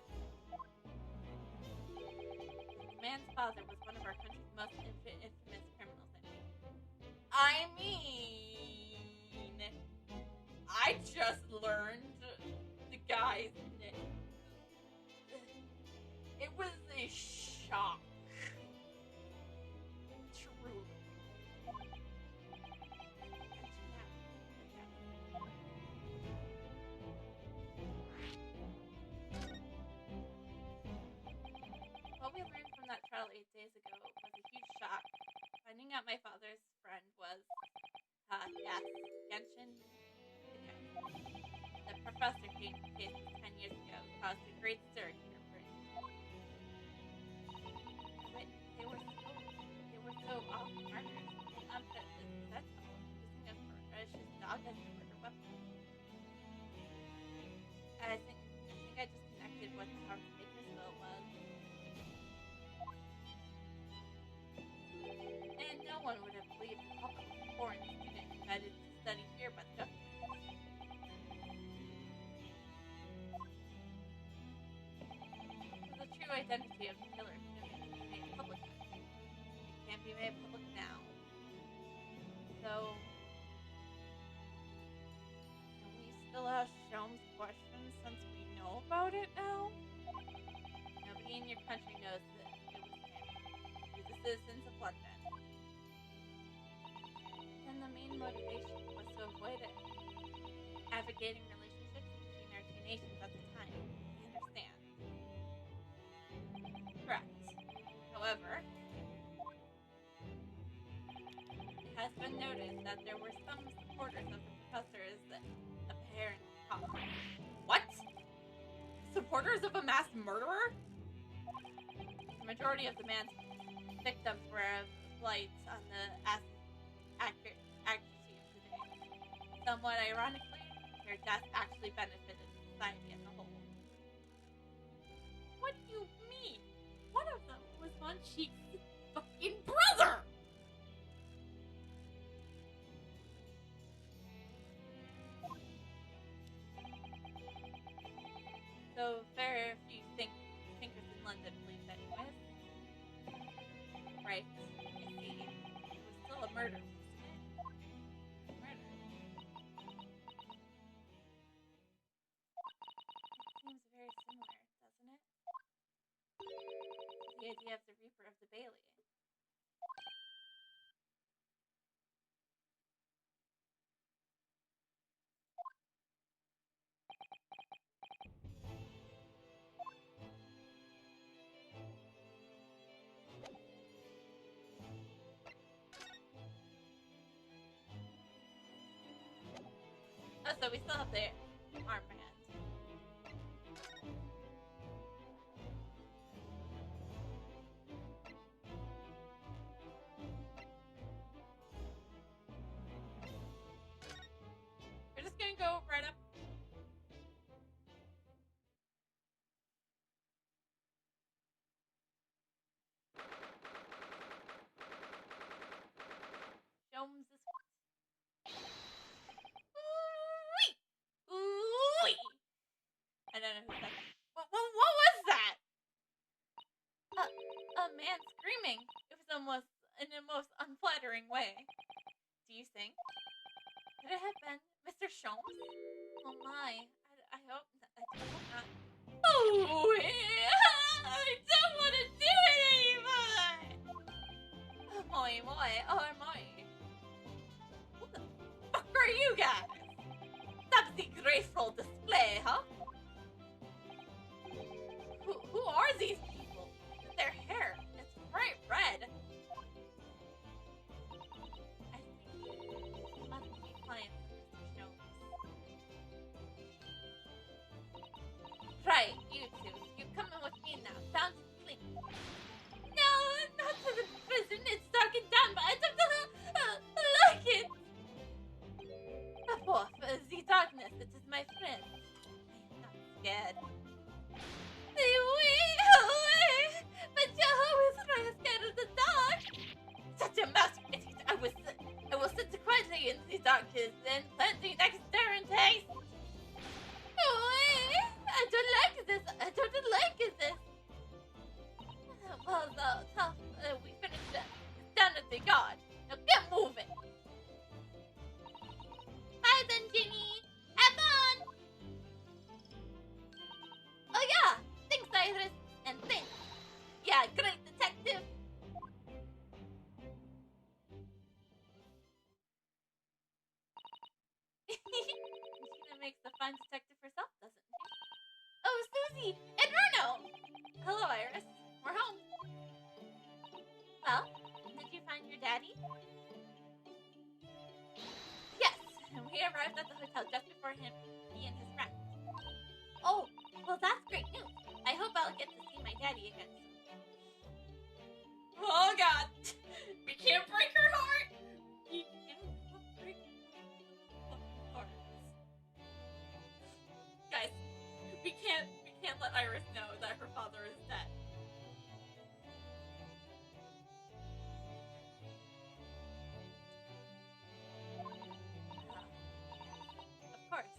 The man's father was one of our country's most infamous criminals, I mean, I just learned the guy's name. It was a shock. Truly. What we learned from that trial 8 days ago was a huge shock. Finding out my father's friend was, yes, Genshin. The professor came to cases 10 years ago caused a great stir here. They were so off-markers and unsuccessful, using a ferocious dog as a murder weapon. And I think I just connected what the House Bakersville was. And no one would have believed a couple of foreign students invited to study here by the government. The true identity of the killer couldn't be made public. It can't be made public now. So, can we still ask Sholmes questions since we know about it now? Nobody in your country knows that it was him. He's a citizen of London. Then the main motivation was to avoid it. Advocating relationships between our two nations at the time. I understand. Correct. However, it has been noted that there were some supporters of the professor's apparent cause. What? Supporters supporters of a mass murderer? The majority of the man's victims were blights on the accuracy of the day. Somewhat ironically, their death actually benefited society as a whole. What do you mean? One of them was Von Cheek's fucking brother! So, very few thinkers in London believe that he was. Right. I see. It was still a murder, wasn't it? Murder. It seems very similar, doesn't it? The idea of the Reaper of the Bailey. Oh, so we still have the armband. We're just gonna go right up. Sholmes is Ooh-wee! I don't know who that is. What was that? A man screaming. It was almost in a most unflattering way. Do you think? Could it have been Mr. Sholmes? Oh my. I hope not. Oh, I don't want to do it anymore! Oh my. What the fuck are you guys? That's the graceful display, huh? Who are these people? Their hair, it's bright red. I think it must be clients of Mr. Sholmes. Right, you two. You coming with me now. Sounds clean. No, not to the prison. It's dark and damp, but I don't like it. Off, the darkness, it is my friend. I am not scared. But you're always scared of the dark. Such a masterpiece. I will sit quietly in the darkness and let the next turn taste. I don't like this. Well, we finished down at the guard. Now get moving. Bye then, Ginny. Have fun. Oh yeah. Thanks, Iris. And thanks. Yeah, great detective. Gina makes the fine detective herself, doesn't she? Oh, Susie and Bruno. Hello, Iris. We're home. Well, did you find your daddy? Yes, and we arrived at the hotel just before he and his friends. Oh, well, that's great news. I hope I'll get to see my daddy again soon. Oh, God. We can't break her heart. We can't break her heart. Guys, we can't let Iris know that her father is dead. Of course.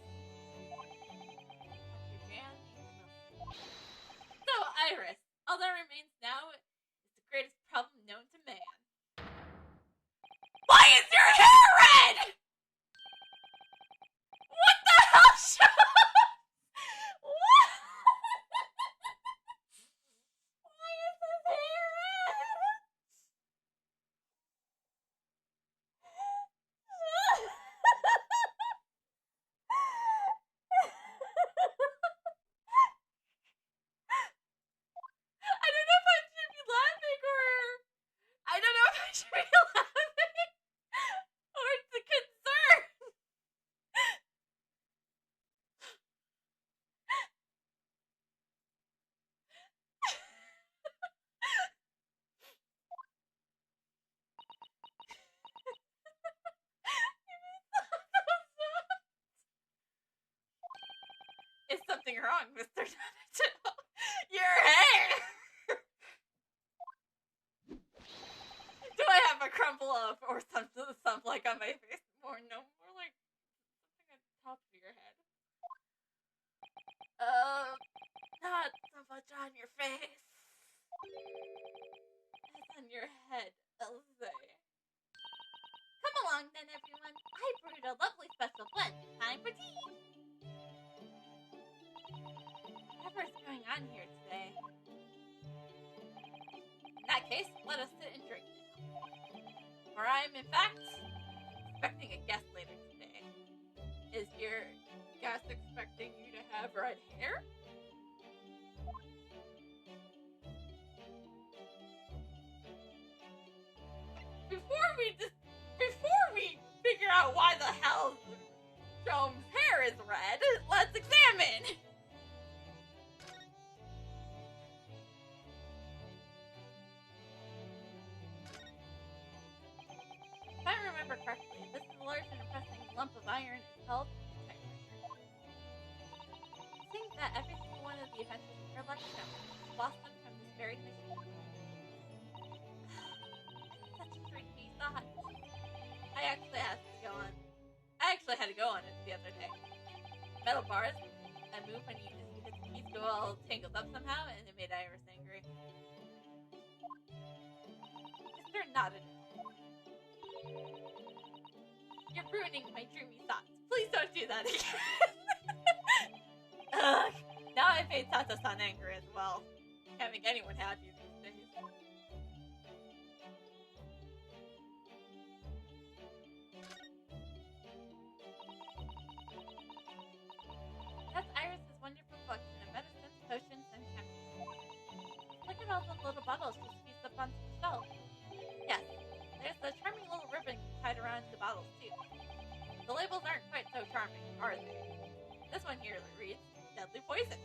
So, Iris, all that remains now is the greatest problem known to man. Why is your hair red? What the hell, Sholmes? What? Is something wrong, Mr. Donatello? Your hair! Do I have a crumple up or something like on my face? More like something on top of your head. Not so much on your face. It's on your head, I'll say. Come along then, everyone. I brewed a lovely special blend. Time for tea. Whatever's going on here today. In that case, let us sit and drink. For I am, in fact, expecting a guest later today. Is your guest expecting you to have red hair? Before we figure out why the hell Sholmes' hair is red, let's examine! If I remember correctly, this large and impressive lump of iron is called typewriter. I think that every single one of the adventures in her lexicon blossomed from this very machine. Such a freaky thought. I actually had to go on it the other day. Metal bars, I move when you hit the keys go all tangled up somehow, and it made Iris angry. Mr. Nodded. You're ruining my dreamy thoughts. Please don't do that again. Ugh. Now I made Tata-san angry as well. Can't make anyone happy these days. That's Iris's wonderful collection of medicines, potions, and chemicals. Look at all the little bottles she squeezed up onto the shelf. Yes, there's a charming little ribbon tied around the bottles, too. The labels aren't quite so charming, are they? This one here reads, Deadly Poison.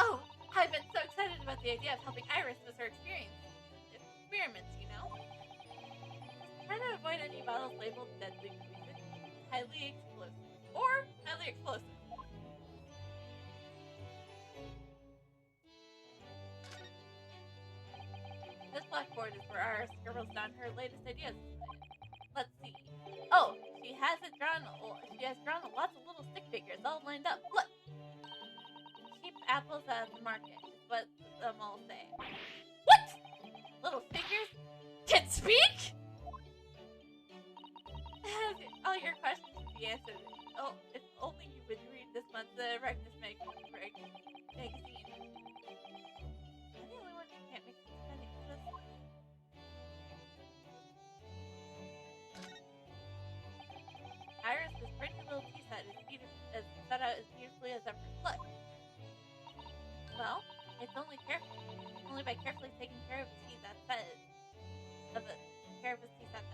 Oh, I've been so excited about the idea of helping Iris with her experiments, you know? Just try to avoid any bottles labeled Deadly Poison, Highly Explosive, or Highly Explosive. This blackboard is where Iris scribbles down her latest ideas. Let's see. Oh, she has drawn lots of little stick figures all lined up. Look! Cheap apples at the market is what them all say. What? Little figures can speak? All your questions should be answered. Oh, if only you would read this month's Arachnus magazine. Am I the only one who can't make sense of this? Iris' pretty little tea set is set out as beautifully as ever. Look. Well, it's only by carefully taking care of the tea that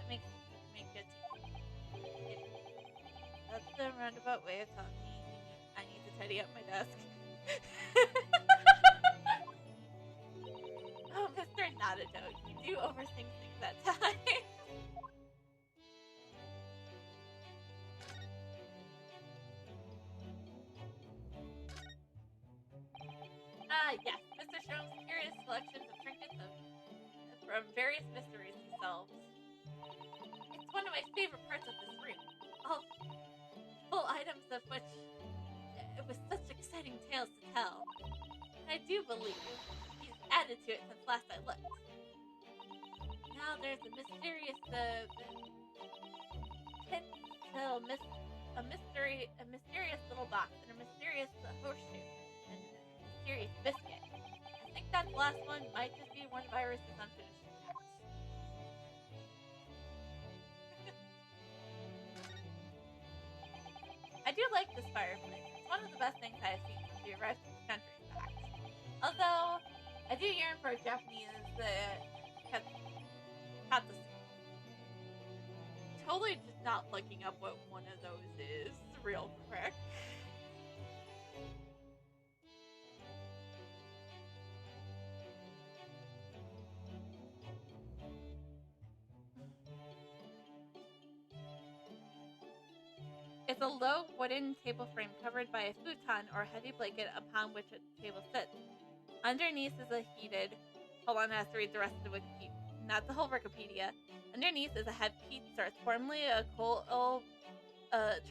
makes you make good tea. That's the roundabout way of telling me I need to tidy up my desk. Oh, Mr. Nadado, you do overthink things at times. Yes, Mr. Sholmes' curious selections of trinkets from various mysteries he solves. It's one of my favorite parts of this room. All full items of which with such exciting tales to tell. And I do believe he's added to it since last I looked. Now there's a mysterious a mysterious little box and a mysterious horseshoe. Mysterious biscuit. I think that last one might just be one of Iris' unfinished tasks. I do like this fireplace. It's one of the best things I have seen since we arrived in this country, in fact. Although, I do yearn for a Japanese katsu. Totally just not looking up what one of those is real quick. It's a low wooden table frame covered by a futon or heavy blanket upon which a table sits. Underneath is a heated... Hold on, I have to read the rest of the Wikipedia. Not the whole Wikipedia. Underneath is a head heat source, formerly a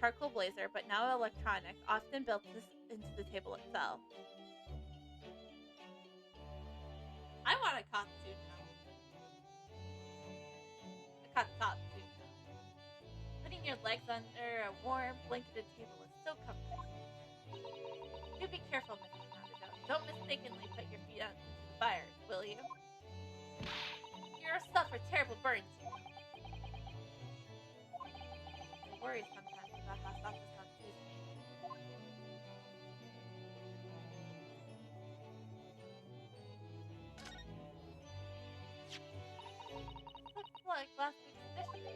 charcoal blazer, but now electronic, often built into the table itself. I want a katsu now. A katsatsu now. Putting your legs under a warm, blanketed table is so comforting. Do be careful, Mrs. Nandito. Don't mistakenly put your feet out into the fire, will you? You'll suffer terrible burns. I worry sometimes about how Sato-san sees me. Looks like last week's edition.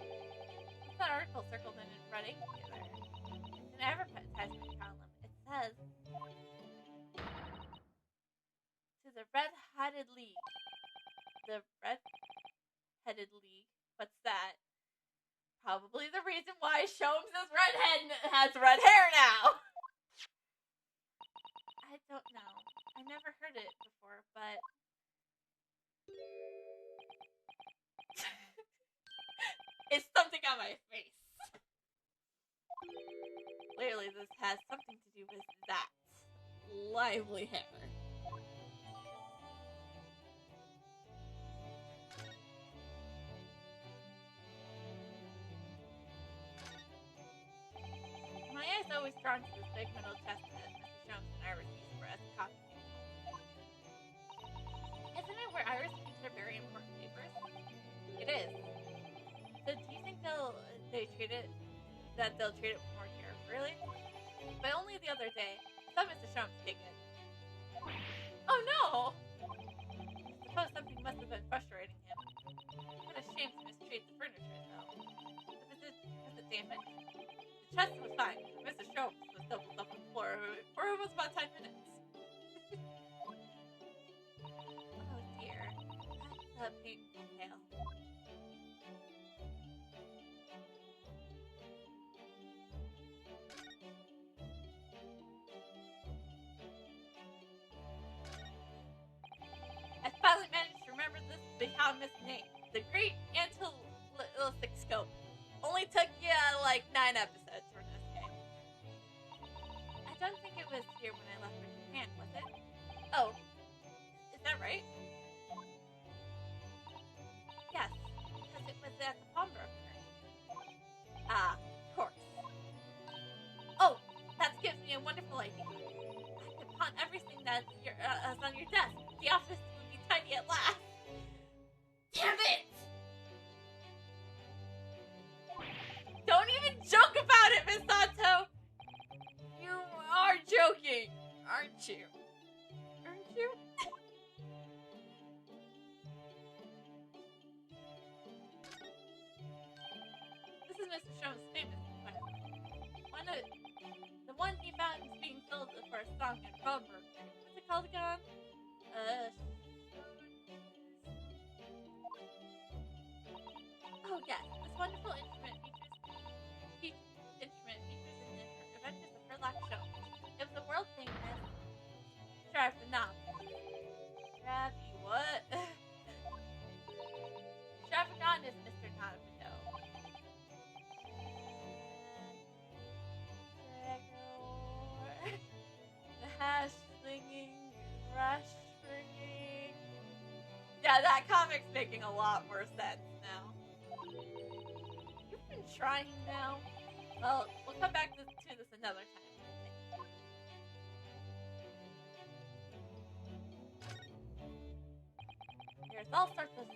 What's that article circled in red ink there? It's an advertisement column. It says, to the Red-Headed League. The Red-Headed League? What's that? Probably the reason why Sholmes is redhead has red hair now. I don't know. I never heard it before, but it's something on my face. Clearly, this has something to do with that lively hair. My eye's always drawn to this big metal chest that Mr. Sholmes and Iris use for as a coffee table. Isn't it where Iris keeps her very important papers? It is. So do you think they'll treat it more care? Really? But only the other day, I saw Mr. Sholmes take it. Oh no! I suppose something must have been frustrating him. What a shame to mistreat the furniture, though. Was it damaged? The chest was fine. Mr. Sholmes was doubled up on the floor for almost about 10 minutes. Oh dear. That's a painful tale. I finally managed to remember this behemoth's name. The Great Antilistic Scope. Only took you like 9 episodes for this game. I don't think it was here when I left for Japan, was it? Oh, is that right? Yes, because it was at the pawnbroker. Ah, of course. Oh, that gives me a wonderful idea. I could pawn everything that's on your desk. The office would be tidy at last. Damn it! Don't even joke about it, Miss Sato! You are joking, aren't you? Aren't you? This is Mr. Sholmes' famous plan. The one he found being filled for a song in Pandora. What's it called again? Oh yes, this wonderful instrument features in the adventures of Sherlock Sholmes. It was a world famous what? Stravagon is Mr. Nanabudo. The hash slinging, rush springing. Yeah, that comic's making a lot more sense now. You've been trying now. Well, we'll come back to this another time. There's all sorts of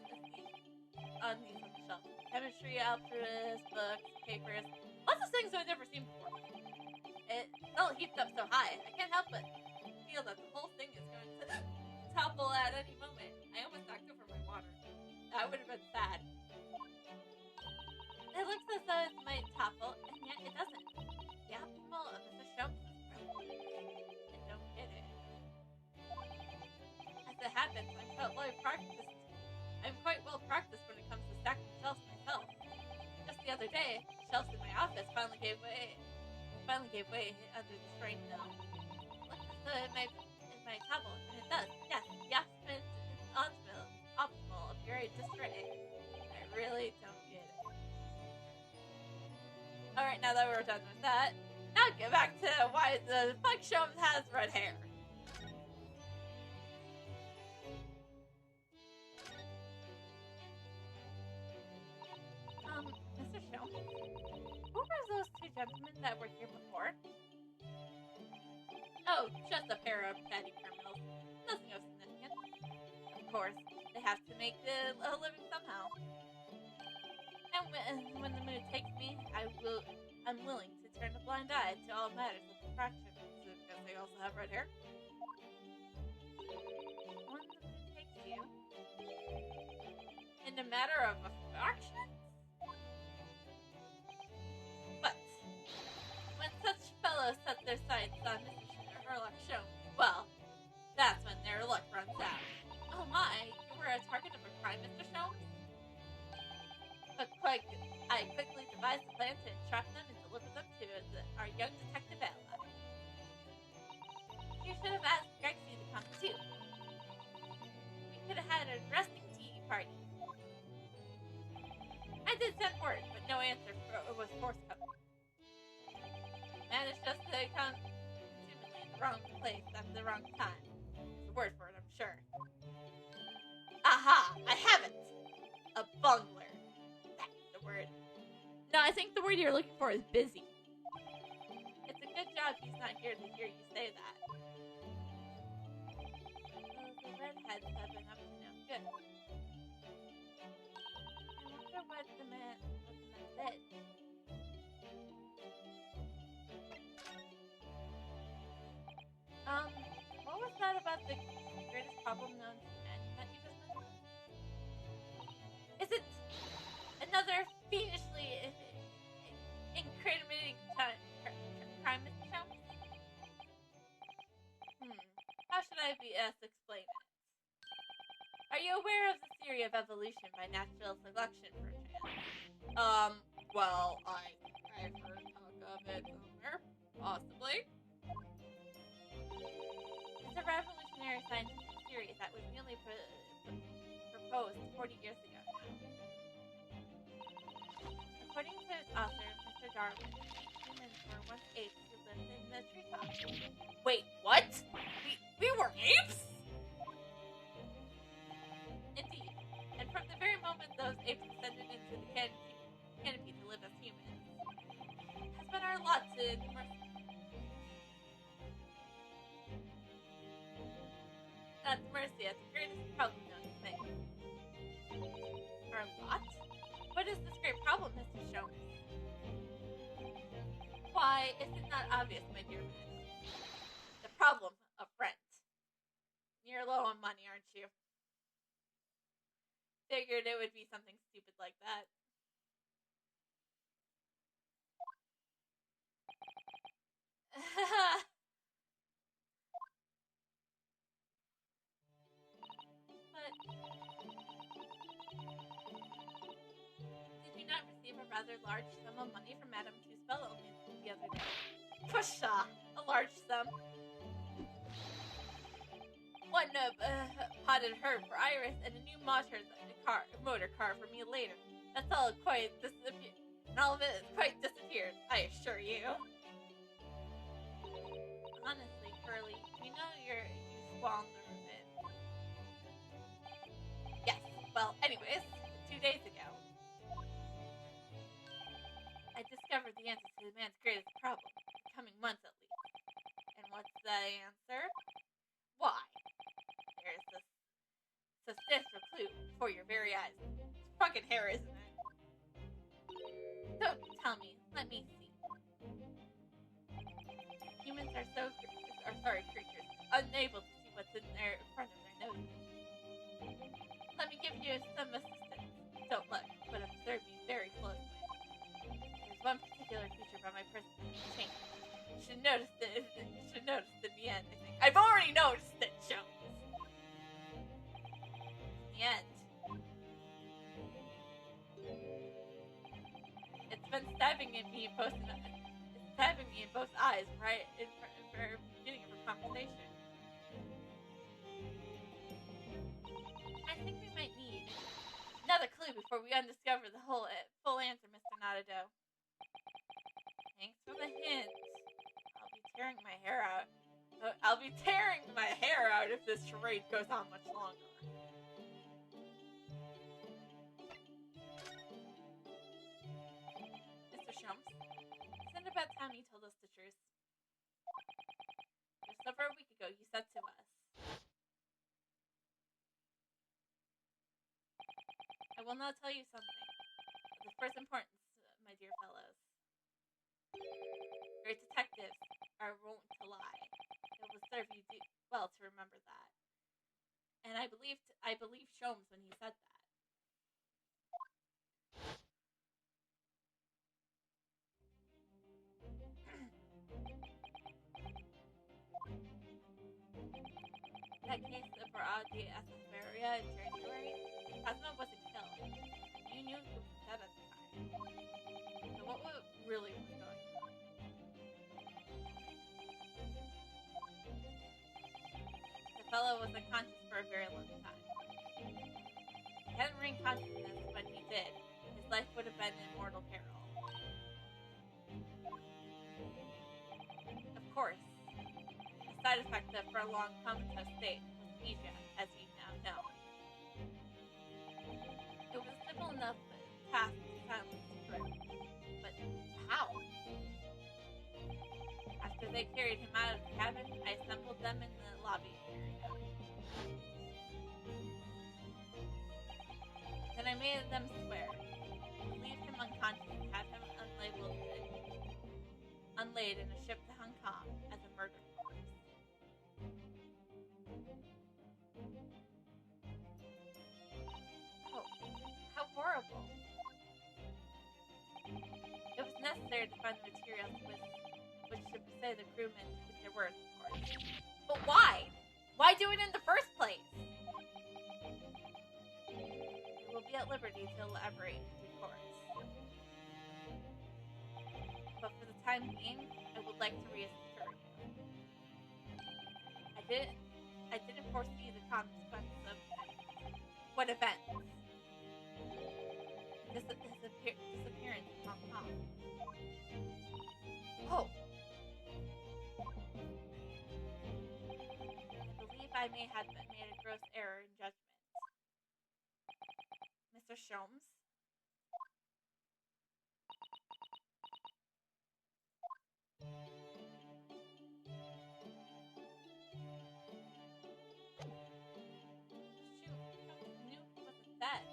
on these on the shelf. Chemistry, algebras, books, papers. Lots of things I've never seen before. It's all heaped up so high, I can't help but feel that the whole thing is going to topple at any moment. I almost knocked over my water. That would have been sad. It looks as though it might topple, and yet it doesn't. The optimal of Mr. Sholmes is brilliant. I don't get it. As it happens, I'm quite well practiced when it comes to stacking shelves myself. Just the other day, the shelves in my office finally gave way finally gave way under the strain, though. Look at in my tablet, and it does. Yes, the optimist is optimal if you're a disarray. I really don't get it. Alright, now that we're done with that, now get back to why the fuck Sholmes has red hair. Mr. Sholmes, who were those two gentlemen that were here before? Oh, just a pair of petty criminals. Nothing of significance. Of course, they have to make a living somehow. And when the mood takes me, I'm willing to turn a blind eye to all matters of infraction. So because they also have red hair? When the mood takes you, in a matter of affection? But when such fellows set their sights on Mr. Sherlock Sholmes, well, that's when their luck runs out. Oh my, you were a target of a crime, Mr. Sholmes? But I quickly devised a plan to entrap them and deliver them to our young detective ally. You should have asked Gregson to come too. We could have had an arresting tea party. I did send word, but no answer was forthcoming. Managed just to come assumedly in the wrong place at the wrong time. There's a word for it, I'm sure. Aha! I have it! A bungler. That's the word. No, I think the word you're looking for is busy. It's a good job he's not here to hear you say that. The redheads have been up to no good. I wonder what the man said. What was that about the greatest problem known to humanity that you just mentioned? Is it another fiendishly incriminating crime, Mr. Sholmes? How should I explain it? Are you aware of the theory of evolution by natural selection, perchance? Well, I've heard talk of it somewhere. Possibly. It's a revolutionary scientific theory that was merely proposed 40 years ago now. According to its author, Mr. Darwin, humans were once apes who lived in the treetops. Wait, what? We were apes? Indeed. And from the very moment those apes descended into the canopy to live as humans, it has been our lot to at mercy at the greatest problem known to man. Our lot? What is this great problem, Mr. Sholmes? Why, is it not obvious, my dear man? The problem of rent. You're low on money, aren't you? Figured it would be something stupid like that. But did you not receive a rather large sum of money from Madame Tusbel only the other day? Pshaw, a large sum. One potted herb for Iris and a new motor car for me later. That's all quite disappeared. And all of it is quite disappeared, I assure you. Honestly, Curly, you know you squander it. Yes, well, anyways, 2 days ago, I discovered the answer to the man's greatest problem, coming months at least. And what's the answer? Why? There's this substantial clue before your very eyes. It's fucking hair, isn't it? Don't tell me. Let me see. Humans are sorry creatures, unable to see what's in front of their noses. Let me give you some assistance. Don't look, but observe me very closely. There's one particular feature about my person that's changed. You should notice it. You should notice it in the end, I think. I've already noticed it, Sholmes. In the end. It's been stabbing at me both stabbing me in both eyes right in the very beginning of our conversation. I think we might need another clue before we undiscover the whole full answer, Mr. Natado. Thanks for the hint. I'll be tearing my hair out. I'll be tearing my hair out if this charade goes on much longer. Mr. Sholmes, isn't it about time you told us the truth? Just over a week ago, you said to us, I will now tell you something of the first importance, my dear fellows. Great detectives are wont to lie. It will serve you well to remember that. And I believed Sholmes when he said that. That case of Baradi Asasperia in January, Kazuma wasn't killed. You knew he was dead at the time. So what really was going on? The fellow was unconscious for a very long time. He hadn't regained consciousness when he did. His life would have been in mortal peril. Of course, the side effect of prolonged comatose state was amnesia, as we now know. It was a simple enough task to silence the truth. But how? After they carried him out of the cabin, I assembled them in the lobby area. Then I made them swear to leave him unconscious and have him unlaid in a ship to Hong Kong as a murder corpse. Oh, how horrible. It was necessary to find the materials which should say the crewmen to keep their word, of course. But why? Why do it in the first place? We will be at liberty to elaborate in due course. But for the time being, I would like to reassure you. I didn't foresee the consequences of what events? His disappearance in Hong Kong. Oh! I believe I may have made a gross error in judgment. Mr. Sholmes? Knew he wasn't dead.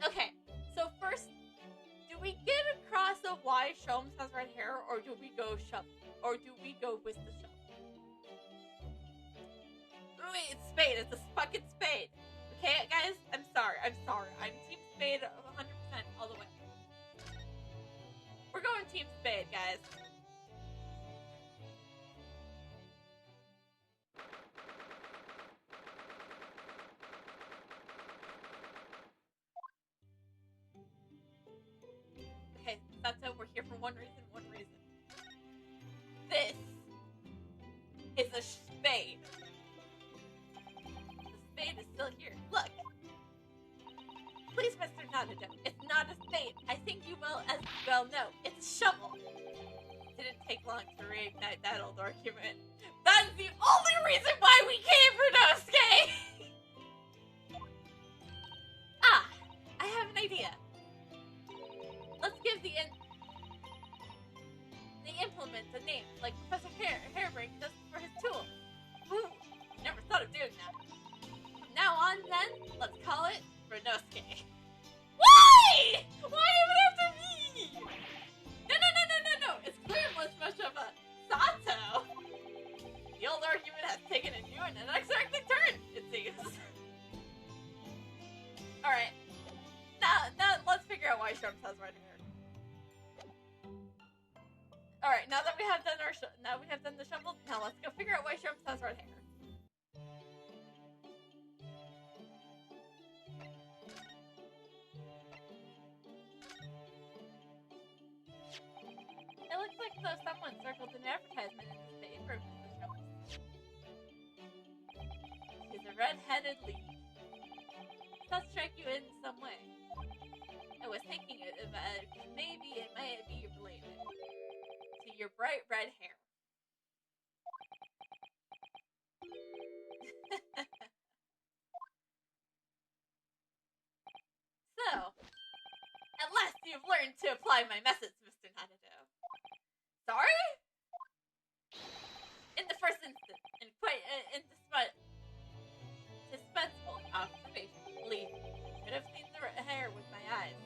Okay, so first, do we get across of why Sholmes has red hair, or do we go with the shovel? Wait, it's Spade. It's a fucking Spade. Okay, guys? I'm sorry. I'm Team Spade 100% all the way. We're going Team Spade, guys. Okay, that's it. We're here for one reason. This is a spade. The spade is still here. Look. Please, Mr. Natado, it's not a spade. I think you will as well know. It's a shovel. It didn't take long to reignite that old argument. That's the only reason why we came for Nosuke! I have an idea. Let's give the implement a name, like Professor Hairbrink does for his tool. Ooh, never thought of doing that. From now on, then, let's call it Nosuke. Why? Why even after me? No. It's clear much of a Sato. The old argument has taken a new and unexpected turn, it seems. Alright. Now let's figure out why Sholmes has red hair. Alright, now that we have done the shovel, now let's go figure out why Sholmes has red hair. Also, someone circled an advertisement in this paper, Mr. Sholmes. She's a red-headed lead. Does that strike you in some way? I was thinking maybe it might be related to your bright red hair. So, at last you've learned to apply my methods, Mr. Nadado. Sorry? In the first instance, and quite indispensable observation, believe me, I could have seen the hair with my eyes.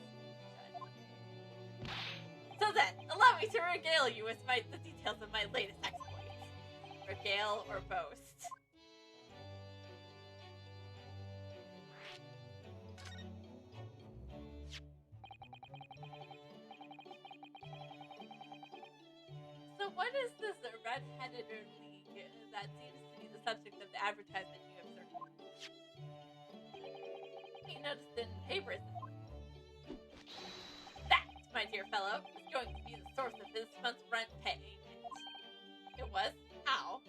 So then, allow me to regale you with the details of my latest exploits. Regale or boast. So what is this red-headed league that seems to be the subject of the advertisement you have circulated? You noticed in papers. That, my dear fellow, is going to be the source of this month's rent payment. It was? How?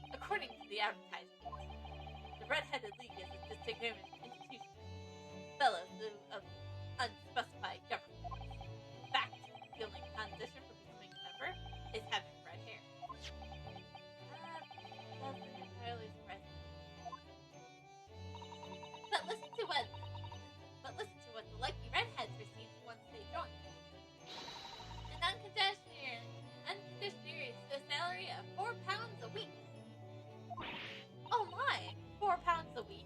According to the advertisement, the Red-Headed League is a distinguished institution. Fellows of unspecified government. Fact, the only condition for becoming a member is having red hair. That doesn't entirely surprise me. But listen to what the lucky redheads received once they joined. An unconditional salary of £4 a week. Oh my, £4 a week.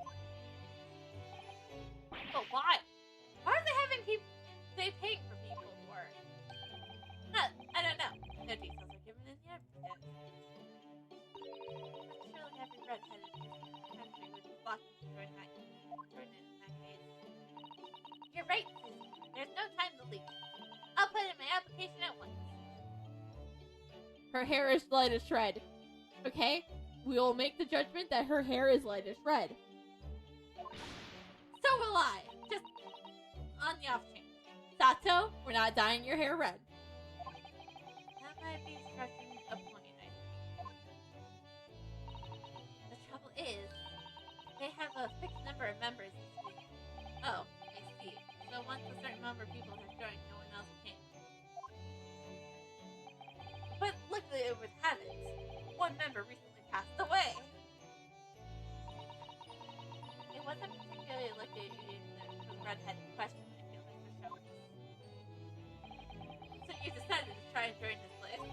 But why? Why are they having paying for people for? I don't know. No details are given in the advertisement. Surely having red-headed country would be blocking to join in that case. You're right, Susan. There's no time to leave. I'll put in my application at once. Her hair is light as red. Okay? We will make the judgment that her hair is light as red. So will I. Just on the off chance. Sato, we're not dyeing your hair red. That might be stretching a point, I think. The trouble is, they have a fixed number of members this week. Oh, I see. So once a certain number of people have joined, no one else can. But luckily it would have it. One member recently passed away. It wasn't particularly lucky in the redheaded question, I feel, Mr. Sholmes. So you decided to try and join his list?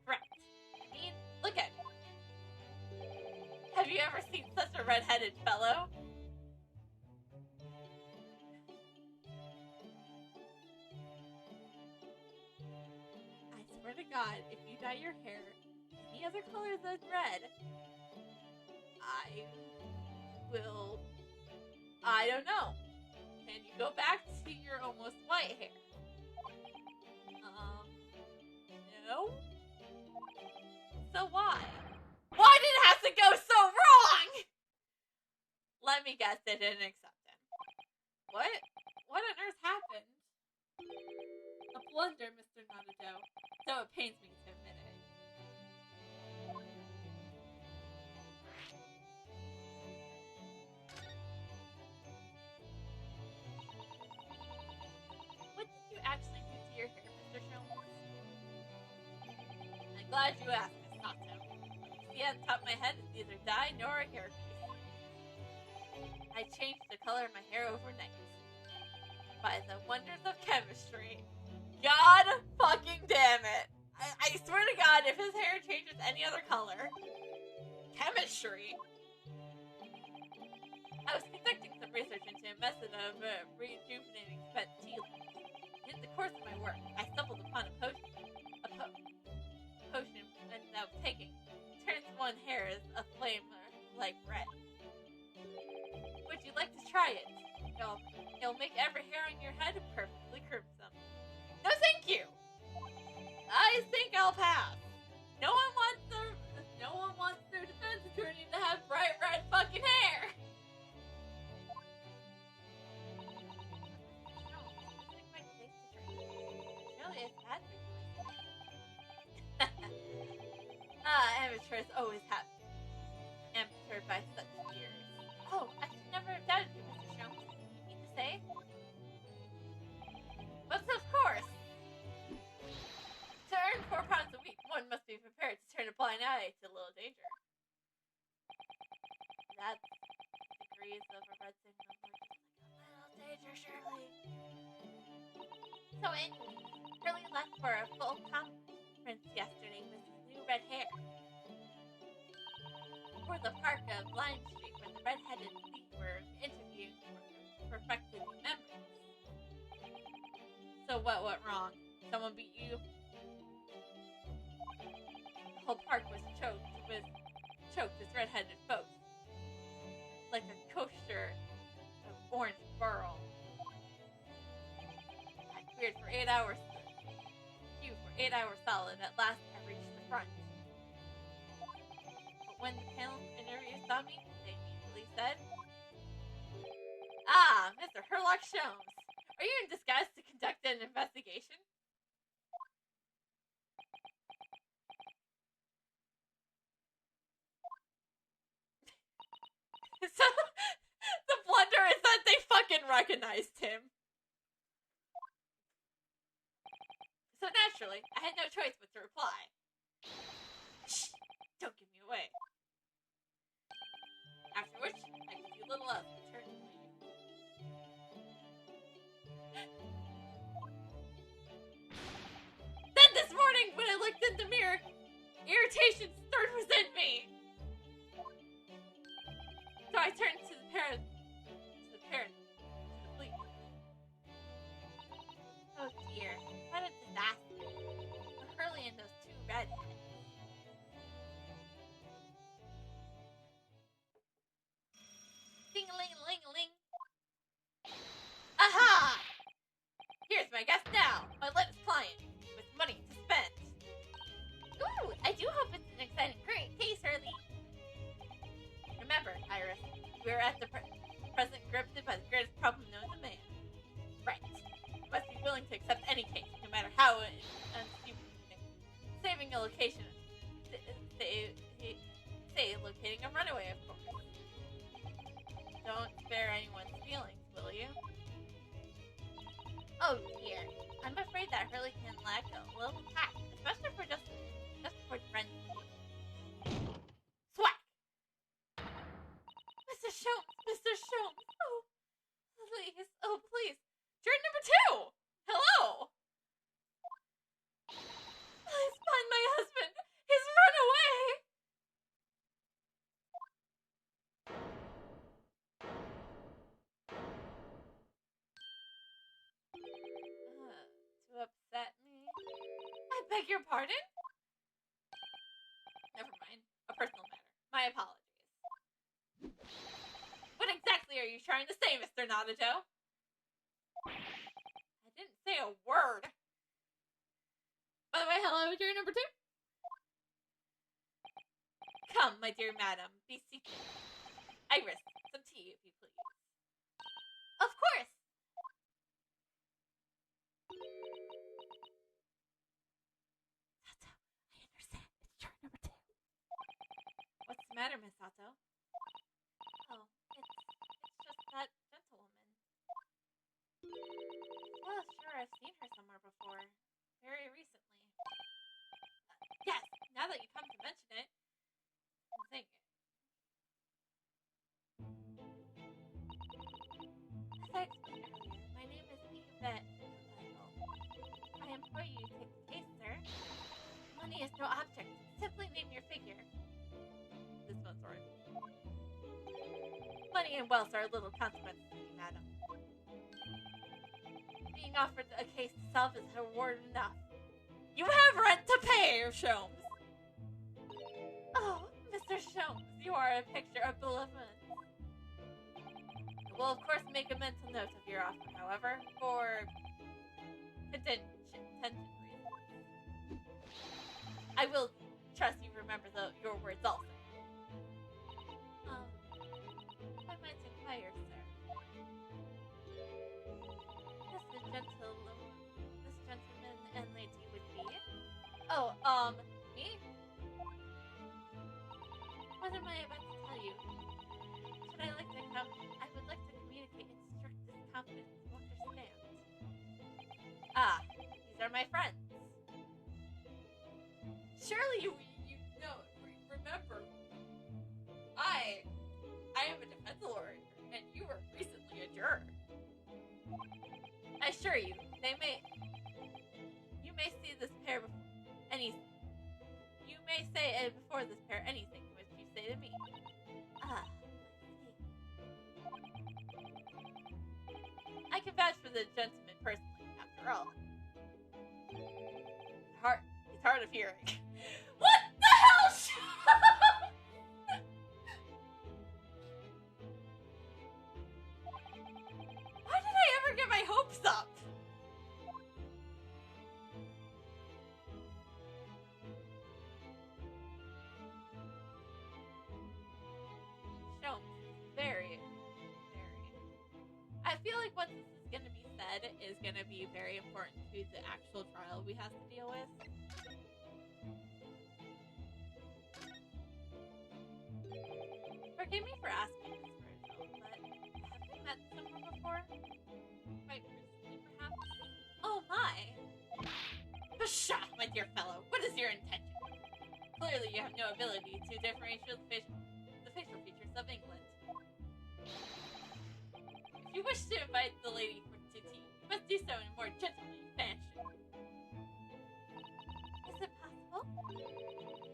Correct. I mean, look at me. Have you ever seen such a redheaded fellow? I swear to God, if you dye your hair any other color than red, I don't know. Can you go back to your almost white hair? No? So why? Why did it have to go so wrong? Let me guess, they didn't accept him. What? What on earth happened? A blunder, Mr. Nadado, though it pains me to admit it. What did you actually do to your hair, Mr. Sholmes? I'm glad you asked, Miss Sato. See, on top of my head is neither dye nor a hairpiece. I changed the color of my hair overnight. By the wonders of chemistry. God fucking damn it. I swear to God, if his hair changes any other color. Chemistry. I was conducting some research into a method of rejuvenating spent tea leaves. In the course of my work, I stumbled upon a potion that I was taking. Turns one hair as a flame like red. Would you like to try it? It'll make every hair on your head perfectly crimson. No, thank you. I think I'll pass. No one wants their defense attorney to have bright red fucking hair. Surely it's bad. amateurs always have amateur by such years. Oh, I should never have doubted you, Mr. Sholmes. You mean to say? But of course! To earn £4 a week, one must be prepared to turn a blind eye to a little danger. That's degrees of a red signal. A little danger, surely. So anyway, Curly left for a full conference yesterday with his new red hair. For the park of Lime Street, where the red-headed elite were interviewing for perfected members. So what went wrong? Someone beat you? The whole park was choked with red-headed folks. Like a kosher of orange burl. I queued for 8 hours. Queued for 8 hours solid. At last, I reached the front. But when the panel interviewers saw me, they immediately said, "Ah, Mr. Herlock Sholmes, are you in disguise to conduct an investigation?" So, the blunder is that they fucking recognized him. So naturally, I had no choice but to reply. Shh, don't give me away. After which, I could do little else but turn and leave. Then this morning, when I looked in the mirror, irritation stirred within me. So I turned to the police. Oh dear, what a disaster. Hurley and those two redheads. Ding-a-ling-a-ling-a-ling. Aha! Here's my guest now, my latest client, with money to spend. Ooh, I do hope it's an exciting case, Hurley. Remember, Iris, we're at the present gripped by the greatest problem known to man. Right. You must be willing to accept any case, no matter how unstupid. Saving a location, say locating a runaway, of course. Don't spare anyone's feelings, will you? Oh dear, I'm afraid that Hurley can lack a little tact, especially for just for friends. Swack! Mr. Sholmes, oh please, turn number 2! Hello! Please find my husband, he's run away! To upset me? I beg your pardon? Never mind, a personal matter, my apologies. What exactly are you trying to say, Mr. Nadajo? I didn't say a word. By the way, hello, jury number 2. Come, my dear madam, be seated. Iris, some tea, if you please. Of course. Sato, I understand. It's jury number 2. What's the matter, Miss Sato? Oh, it's just that gentlewoman. Well, sure, I've seen her somewhere before. Very recently. Yes, now that you come to mention it. I'm thinking. As I explained earlier, my name is Yvette Michael. I employ you to take the case, sir. Money is no object. Simply name your figure. This one's right. Money and wealth are little consequences to me, madam. Being offered a case to solve is reward enough. You have rent to pay, Sholmes. Oh, Mr. Sholmes, you are a picture of benevolence. I will, of course, make a mental note of your offer, however, for contingent reasons. I will trust you remember your words also. I might inquire, sir. This gentleman and lady would be? Oh, me? What am I about to tell you? Should I like to come? I would like to communicate in strictest confidence. You understand? Ah, these are my friends. Surely you know, remember, I am a defense lawyer, and you were recently a juror. I assure you, you may see this pair you may say before this pair anything which you say to me. Ah, I can vouch for the gentleman personally, after all. He's hard of hearing. What the hell? Why did I ever get my hopes up? Sholmes, very. I feel like what this is going to be said is going to be very important to the actual trial we have to deal with. Forgive me for asking this, Virgil, but have you met someone before? Quite recently, perhaps? Oh my! Pshaw, my dear fellow, what is your intention? Clearly you have no ability to differentiate the facial features of England. If you wish to invite the lady to tea, you must do so in a more gentlemanly fashion. Is it possible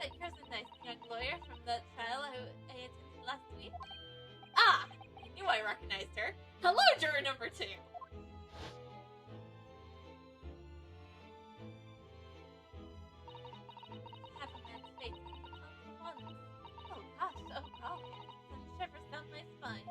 that you're the nice young lawyer from the trial I attended last week? Ah! I knew I recognized her. Hello, juror number 2! Have a man's face once. Oh gosh, so golly. Send shivers down my spine.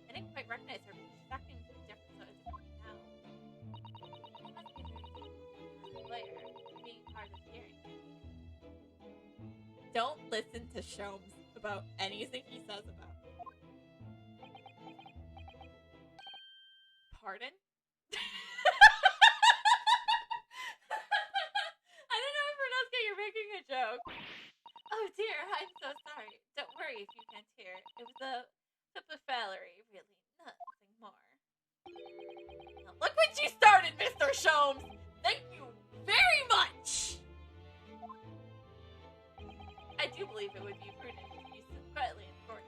I didn't quite recognize her because she's acting so different, so differently now. It must be very lawyer being hard of hearing. Don't listen to Sholmes about anything he says about me. Pardon? I don't know if Renesca, you're making a joke. Oh dear, I'm so sorry. Don't worry if you can't hear. It was a fallery, really. Nothing more. Now, look what you started, Mr. Sholmes! Thank you very much! I do believe it would be prudent if you sit quietly in court.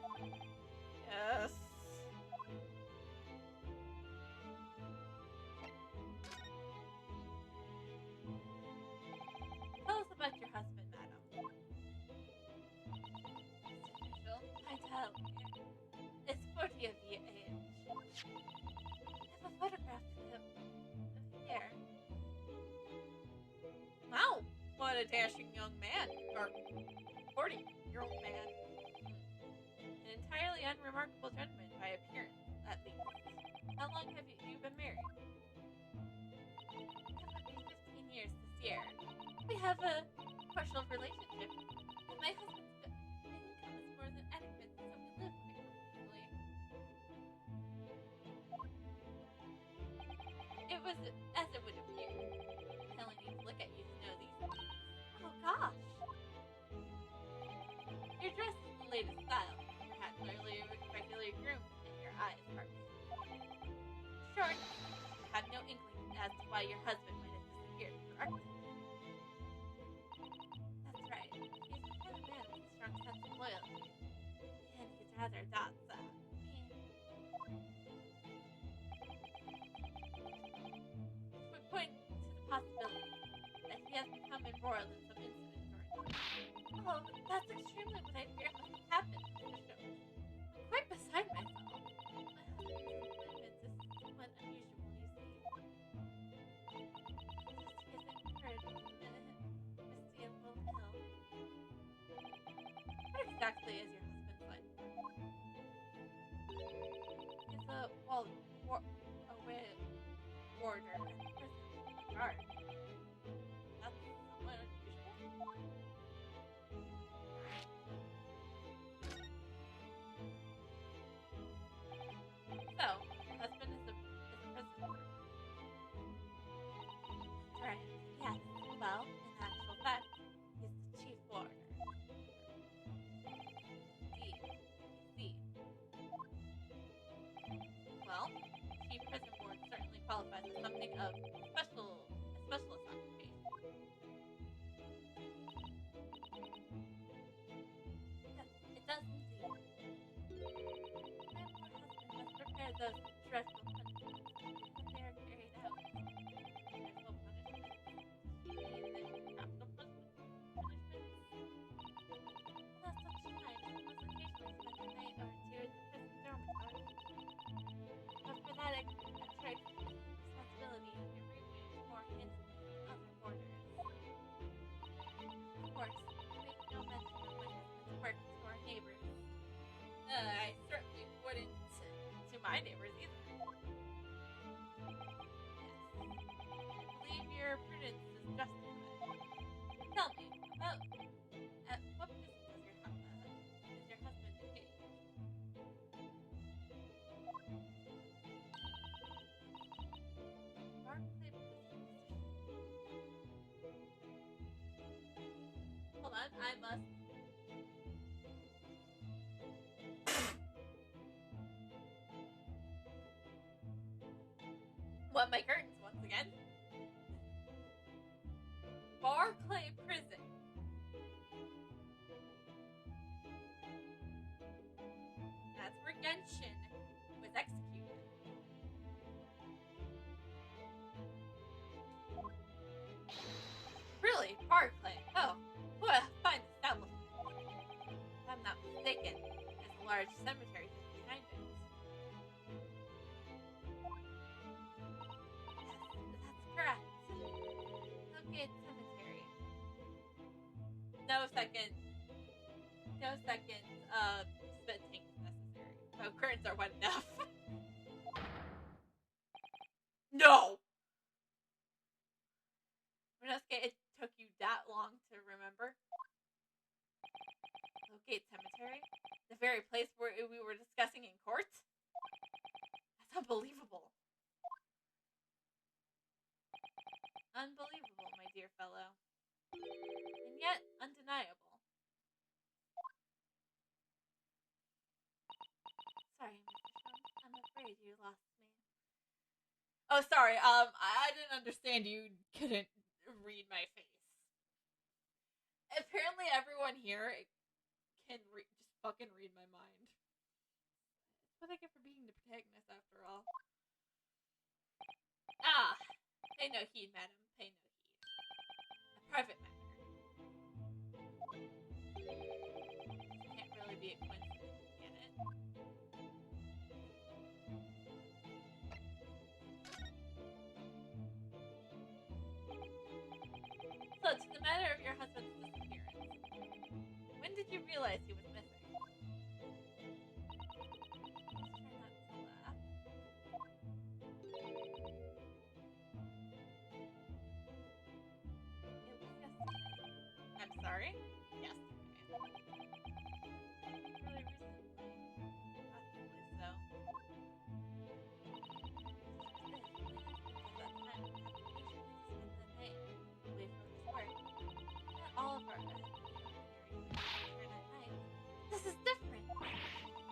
Yes. Tell us about your husband, madam. I tell you. Is 40 of the age. I have a photograph of him here. Wow, what a dashing young man, or 40-year-old man. An entirely unremarkable gentleman by appearance, at least. How long have you been married? It would be 15 years this year. We have a partial relationship, and my husband's income is more than adequate, so we live comfortably. It was as it would appear. I only need to look at you to know these things. Oh gosh! Your dress is the latest style. Your hat clearly regularly groomed, and your eyes are short. You had no inkling as to why your husband might have disappeared, correct? That's right. He's the kind of man with a strong sense of loyalty. And he's rather not that. Would point to the possibility that he has become embroiled in some incident or another. Oh, that's extremely what I fear must have happened, Mr. Sholmes. I'm quite beside myself. My husband's movements is somewhat unusual, you see. He has incurred Misty and Will Hill. What exactly is your husband's line of work? He's a warder at the prison guard. That's somewhat unusual. So, your husband is a prisoner. those dreadful punishments, but they are carried out. Dreadful punishments. Capital punishments. Well, that's such time. I must occasionally spend a night or two in the prison dormitory. But for that, I tried responsibility of your roommate more intimate than other boarders. Of course, I make no mention of my husband's work to our neighbors. I certainly wouldn't to my neighbors either. Yes, I believe your prudence is justified. Tell me, about at what business is your husband engaged? Barclay business. Hold on, I must. What my curtains once again. Barclay Prison. That's where Genshin was executed. Really? Barclay? Oh, what a fine establishment. If I'm not mistaken, there's a large cemetery just behind it. That's correct. Hillgate Cemetery. No second, spit tank is necessary. Oh, curtains are wet enough. No! Renosuke, it took you that long to remember? Hillgate Cemetery? The very place where we were discussing in court? That's unbelievable. Unbelievable, my dear fellow. And yet, undeniable. Sorry, Mr. Sholmes. I'm afraid you lost me. Oh, sorry. I didn't understand. You couldn't read my face. Apparently, everyone here can just fucking read my mind. That's what I get for being the protagonist, after all. Ah, pay no heed, madam. Pay no heed. A private matter. Can't really be a coincidence, can it? So, to the matter of your husband's disappearance. When did you realize he was missing? Let's try not to laugh. It was yesterday. I'm sorry? Yesterday. Really recently. Possibly so. All of our This is different.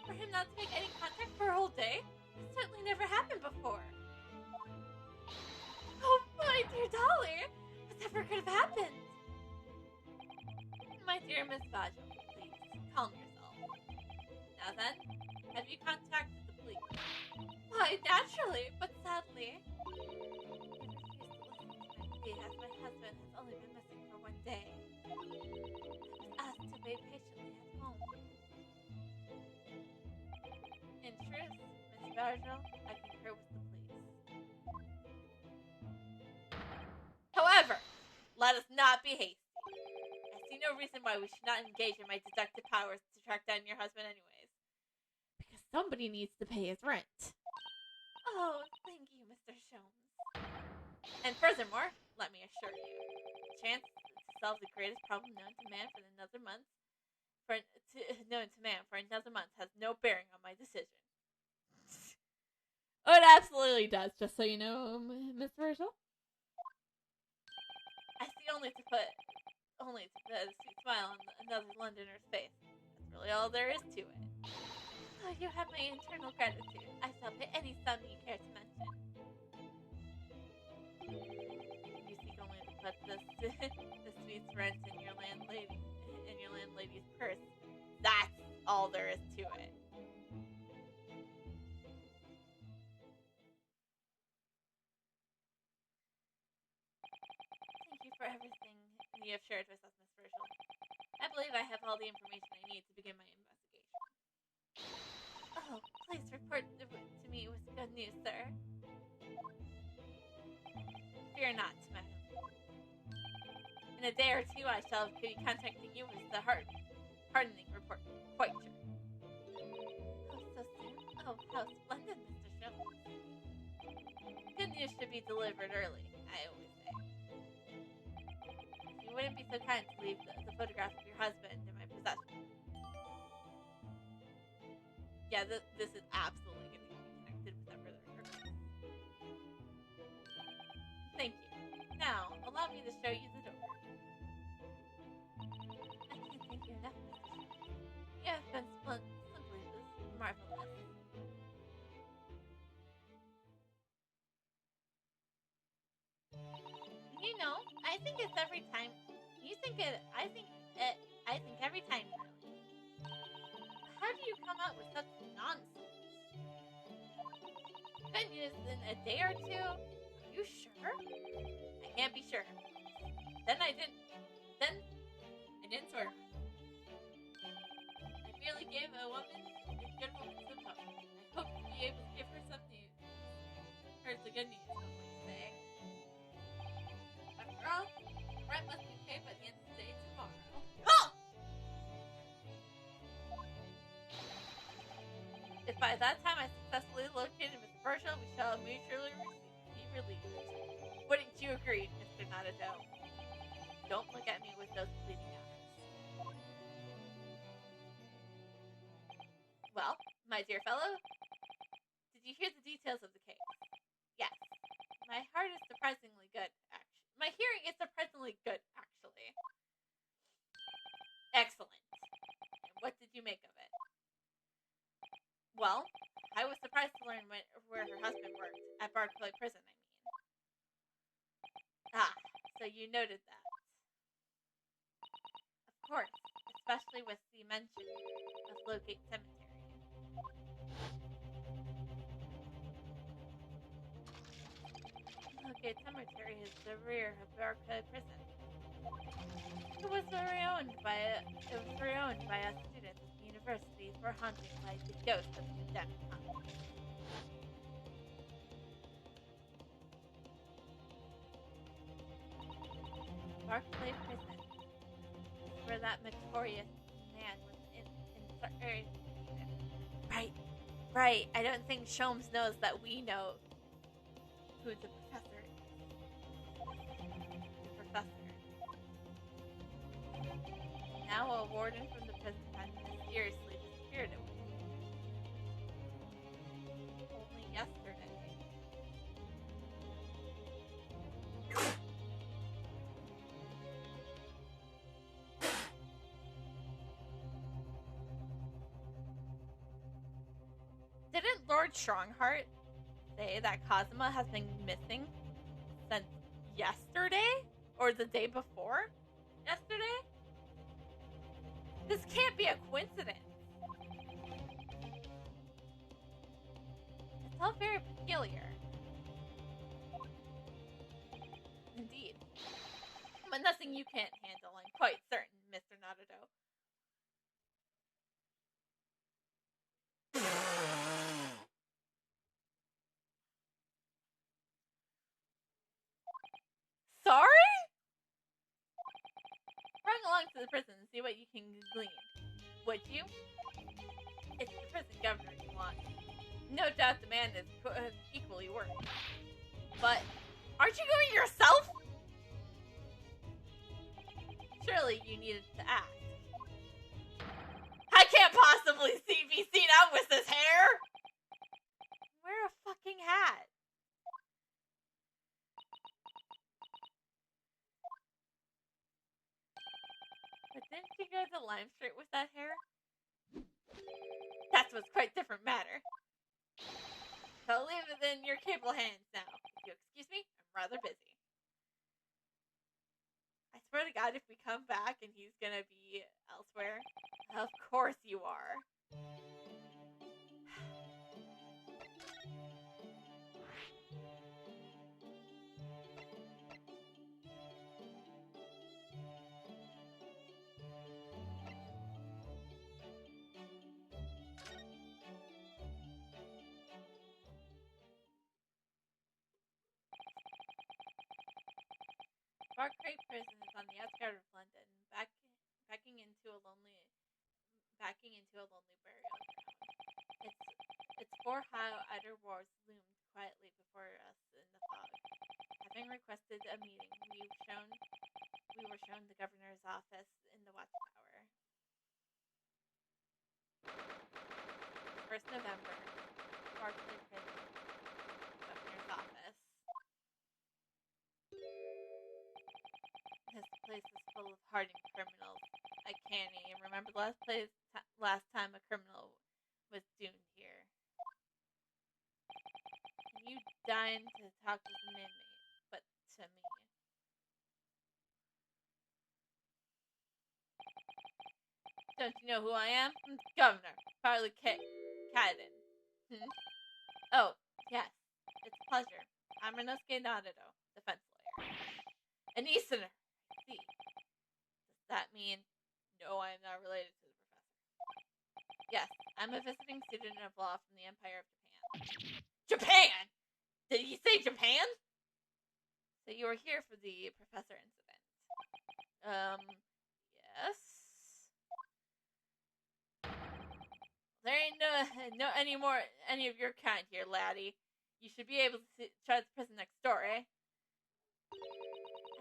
For him not to make any contact for a whole day? This certainly never happened before. Oh, my dear Dolly! Whatever could have happened? My dear Miss Bajo, please, calm yourself. Now then, have you contacted the police? Why, naturally, but sadly. You refuse to listen to my plea as my husband has only been missing for 1 day. I was asked to wait patiently at home. In truth, Miss Bajo, I concur with the police. However, let us not be hasty. I see no reason why we should not engage in my deductive powers to track down your husband anyways. Because somebody needs to pay his rent. Oh, thank you, Mr. Sholmes. And furthermore, let me assure you, the chance to solve the greatest problem known to man for another month has no bearing on my decision. Oh, it absolutely does, just so you know, Miss Virgil. I see only to put a sweet smile on another Londoner's face. That's really all there is to it. Oh, you have my eternal gratitude. I shall pay any sum you care to mention. You seek only to put the sweet rent in your landlady's purse. That's all there is to it. you have shared with us, Miss Virgil. I believe I have all the information I need to begin my investigation. Oh, please report to me with good news, sir. Fear not, madam. In a day or two, I shall be contacting you with the hardening report. Quite sure. Oh, so soon? Oh, how splendid, Mr. Sholmes. Good news should be delivered early, I always say. If you wouldn't be so kind to leave the photograph of your husband in my possession. Yeah, this is absolutely going to be connected with that further request. Thank you. Now, allow me to show you the door. I can't thank you enough, Mr. Sholmes. You have been simply marvelous. You know, I think it's every time. You think it. I think every time. How do you come out with such nonsense? Good news in a day or two? Are you sure? I can't be sure. Then I didn't swear. I merely gave a good woman some hope. I hope to be able to give her some news. Here's the good news, I'm saying. After all, rent must be paid by the end of the day tomorrow. Oh! If by that time I successfully located Miss Virgil, we shall mutually be relieved. Wouldn't you agree, Mr. Nadado? Don't look at me with those pleading eyes. Well, my dear fellow, did you hear the details of the case? Yes. My heart is surprisingly good, actually. My hearing is surprisingly good, actually. Excellent. And what did you make of it? Well, I was surprised to learn where her husband worked. At Barclay Prison, I mean. Ah, so you noted that. Of course, especially with the mention of Lowgate Cemetery. Lowgate Cemetery is the rear of Barclay Prison. It was reowned by us students at the university for haunted by the ghost of the condemned convicts. Barclay Prison, where that notorious man was Right. I don't think Sholmes knows that we know who the professor is. The professor. Now a warden from the prison has mysteriously disappeared away. Only yesterday. Didn't Lord Strongheart say that Kazuma has been missing since yesterday? Or the day before yesterday? This can't be a coincidence. It's all very peculiar. Indeed. But nothing you can't handle, I'm quite certain, Mr. Nadado. Sorry? Run along to the prison and see what you can glean. Would you? It's the prison governor you want. No doubt the man is equally worthy. But, aren't you going yourself? Surely you needed to ask. I can't possibly be seen out with this hair! Wear a fucking hat. But didn't you go to Lime Street with that hair? That was quite different matter. So leave it in your capable hands now. If you excuse me, I'm rather busy. I swear to God, if we come back and he's gonna be elsewhere, of course you are. Far Cry prison is on the outskirts of London, backing into a lonely burial ground. Its four high outer walls loomed quietly before us in the fog. Having requested a meeting, we were shown the governor's office in the watchtower. 1st November, Barclay Prison, governor's office. This place is full of hardened criminals. I can't even remember the last time a criminal was doomed here. You dying to talk as an inmate, but to me. Don't you know who I am? I'm the governor, Farley Cadden. Oh, yes, it's a pleasure. I'm Renosuke Nadado, defense lawyer. An Easterner. See, does that mean no, I am not related to the professor? Yes, I'm a visiting student of law from the Empire of Japan. Japan? Did he say Japan? So you were here for the professor incident. Yes. There ain't any of your kind here, laddie. You should be able to try the prison next door, eh?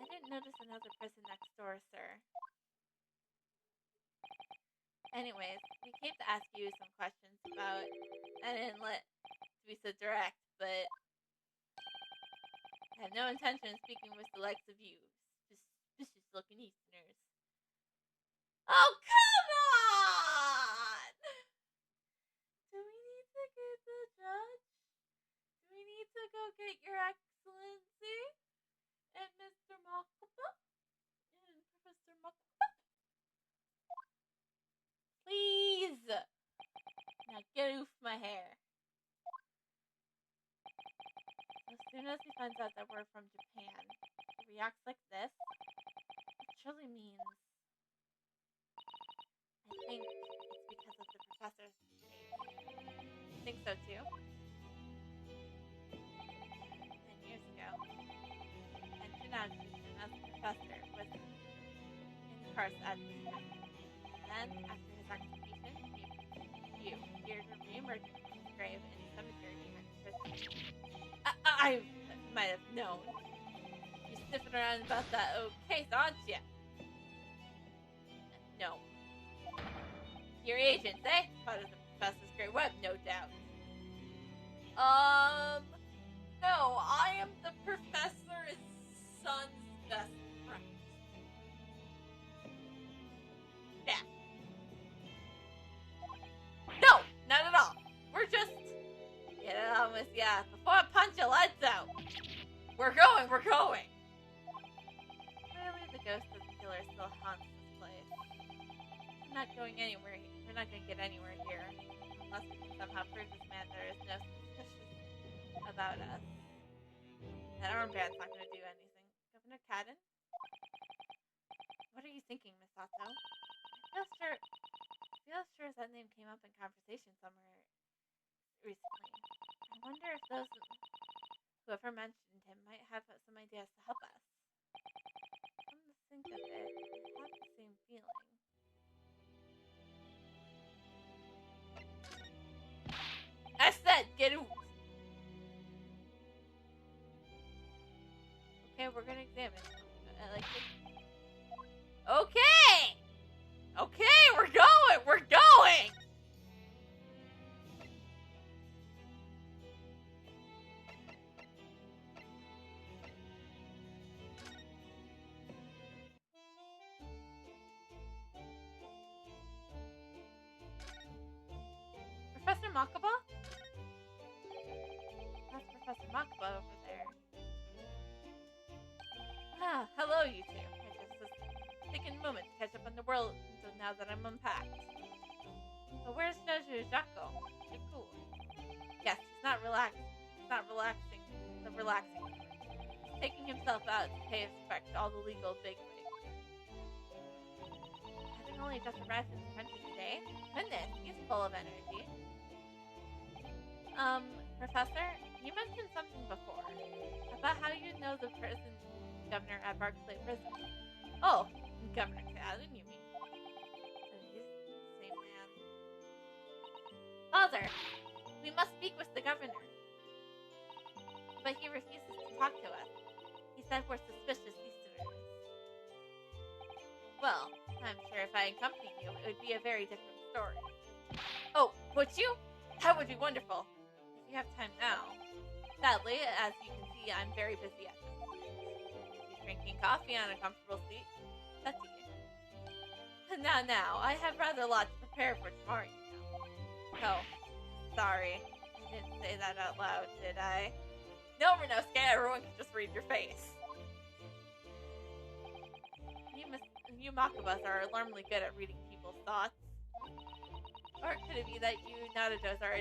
I didn't notice another prison next door, sir. Anyways, we came to ask you some questions about... I didn't let to be so direct, but... I have no intention of speaking with the likes of you. Suspicious-looking Easterners. Oh, come on! Do we need to get the judge? Do we need to go get your excellency? And Mr. Makaba? And Professor Makaba? Please! Now get off my hair. As soon as he finds out that we're from Japan, he reacts like this. It surely means... I think it's because of the professor's case. I think so too. 10 years ago, Antonautis, as a professor, was incarcerated at this prison. And then, after his execution, you appeared to re-emerge from his grave in the cemetery behind the prison. I might have known. You're sniffing around about that case, aren't you? No. Your agents, eh? Part of the professor's great web, no doubt. No, I am the professor's son's best friend. Yeah. No, not at all. We're just... Get it on with ya. Before I punch your lights out. We're going. Clearly the ghost of the killer still haunts this place. We're not going anywhere. We're not going to get anywhere here. Unless we can somehow prove this man there is no suspicious about us. That armband's not going to do anything. Governor Cadden? What are you thinking, Miss Sato? I feel sure as that name came up in conversation somewhere recently. I wonder if whoever mentioned him might have some ideas to help us. Come to think of it, I have the same feeling. I said, get out! Okay, we're gonna examine. I like it. Okay! Okay, we're going! We're going! Professor Makaba? That's Professor Makaba over there. Ah, hello, you two. I just was taking a moment to catch up on the world until now that I'm unpacked. But where's Jaco? Yes, he's not relaxing. He's not relaxing. The relaxing. He's taking himself out to pay respect to all the legal bigwigs. Having only just arrived in the country today, goodness, he's full of energy. Professor, you mentioned something before about how you know the prison governor at Barclay Prison. Oh, Governor Callan, you mean? So he's the same man. Father, we must speak with the governor. But he refuses to talk to us. He said we're suspicious Easterners. Well, I'm sure if I accompanied you, it would be a very different story. Oh, would you? That would be wonderful. If you have time now. Sadly, as you can see, I'm very busy at the moment. If you're drinking coffee on a comfortable seat, that's you. Now, I have rather a lot to prepare for tomorrow, you know. Oh, sorry. I didn't say that out loud, did I? No, Renosuke, everyone can just read your face. You Makabas are alarmingly good at reading people's thoughts. Or could it be that you Nadados are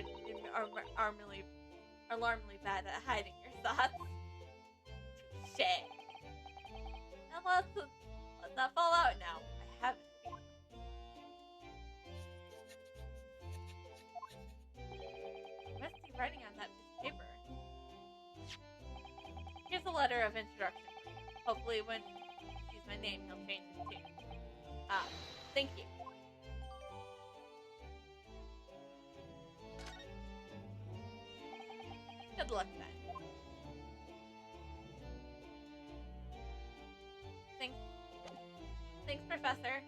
alarmingly bad at hiding your thoughts? Touché. Now let's not fall out now. I have it. What's he writing on that piece of paper? Here's a letter of introduction. Hopefully when he sees my name, he'll change it too. Thank you. Good luck then. Thanks, Professor.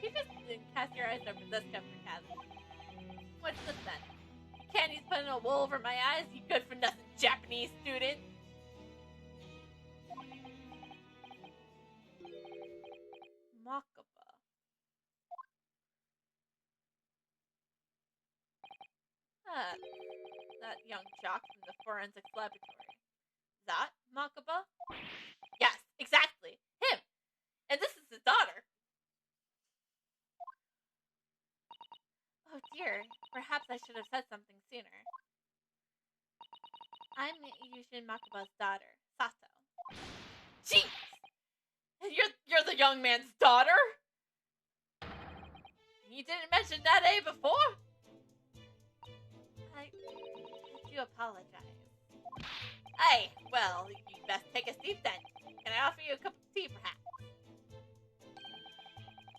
You just cast your eyes over this Governor Kazuma. What's this then? Candy's putting a wool over my eyes, you good for nothing Japanese student. Makaba. That young jock from the forensics laboratory. That Makaba? Yes, exactly. Him. And this is his daughter. Oh dear, perhaps I should have said something sooner. I'm Yushin Makaba's daughter, Sato. Jeez! You're the young man's daughter? You didn't mention that A before? I do apologize. Hey, well, you best take a seat then. Can I offer you a cup of tea, perhaps?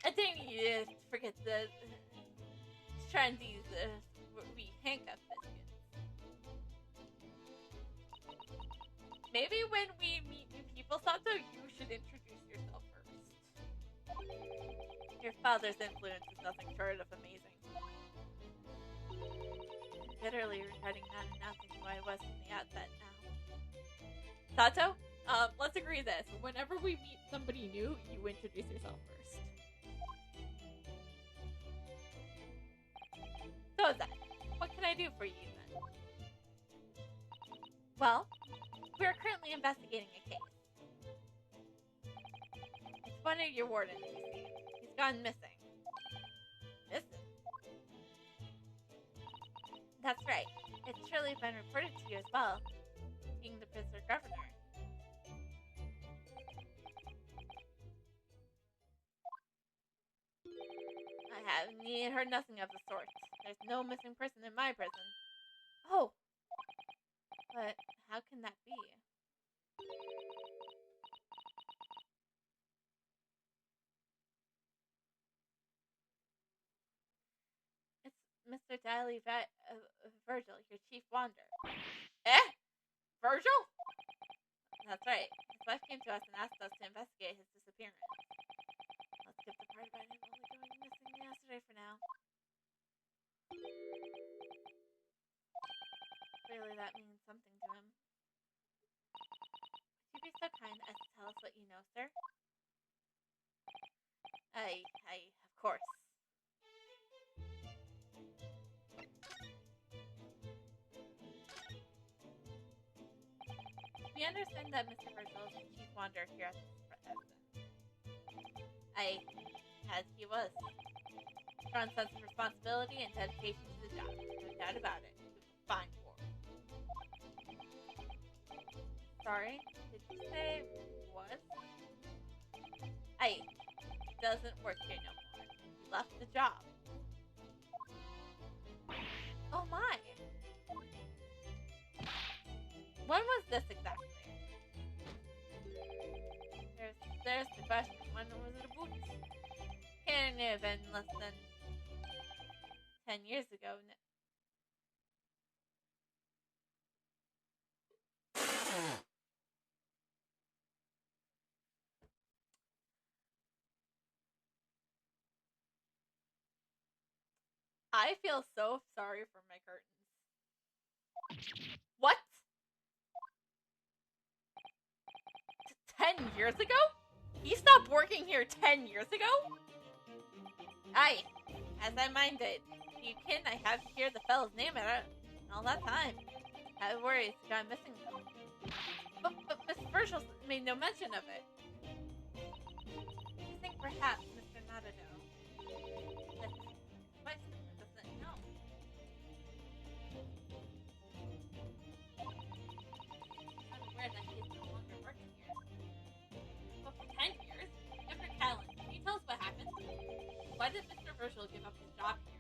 I think you forget the trendy wee handcuff biscuits. Maybe when we meet new people, Sato, you should introduce yourself first. Your father's influence is nothing short of amazing. Bitterly regretting not announcing who I was from the outset now. Sato, let's agree this. Whenever we meet somebody new, you introduce yourself first. So then, what can I do for you then? Well, we are currently investigating a case. It's one of your wardens, you see. He's gone missing. Missing? That's right. It's surely been reported to you as well, being the prisoner governor. I haven't heard nothing of the sort. There's no missing person in my prison. Oh! But how can that be? It's Mr. Daly Virgil, your chief wander. Eh? Virgil? That's right. His wife came to us and asked us to investigate his disappearance. Let's skip the part about him only going missing yesterday for now. Clearly that means something to him. Would you be so kind as to tell us what you know, sir? Of course. We understand that Mr. Virgil is the chief wanderer here at this residence. As he was. Strong sense of responsibility and dedication to the job. No doubt about it. He was a fine ward. Sorry? Did you say was? I doesn't work here no more. He left the job. Oh my. When was this exactly? There's the question. When was it about? Can't have been less than 10 years ago. I feel so sorry for my curtains. What? 10 years ago? He stopped working here 10 years ago? Aye, as I minded. You can I have to hear the fellow's name all that time. I worry he's gone missing though. But Miss Virgil made no mention of it. I think perhaps Mr. Nadado that his wife doesn't know. I'm aware that he is no longer working here. But for 10 years? Mr. Callan, can you tell us what happened? Why did Mr. Virgil give up his job here?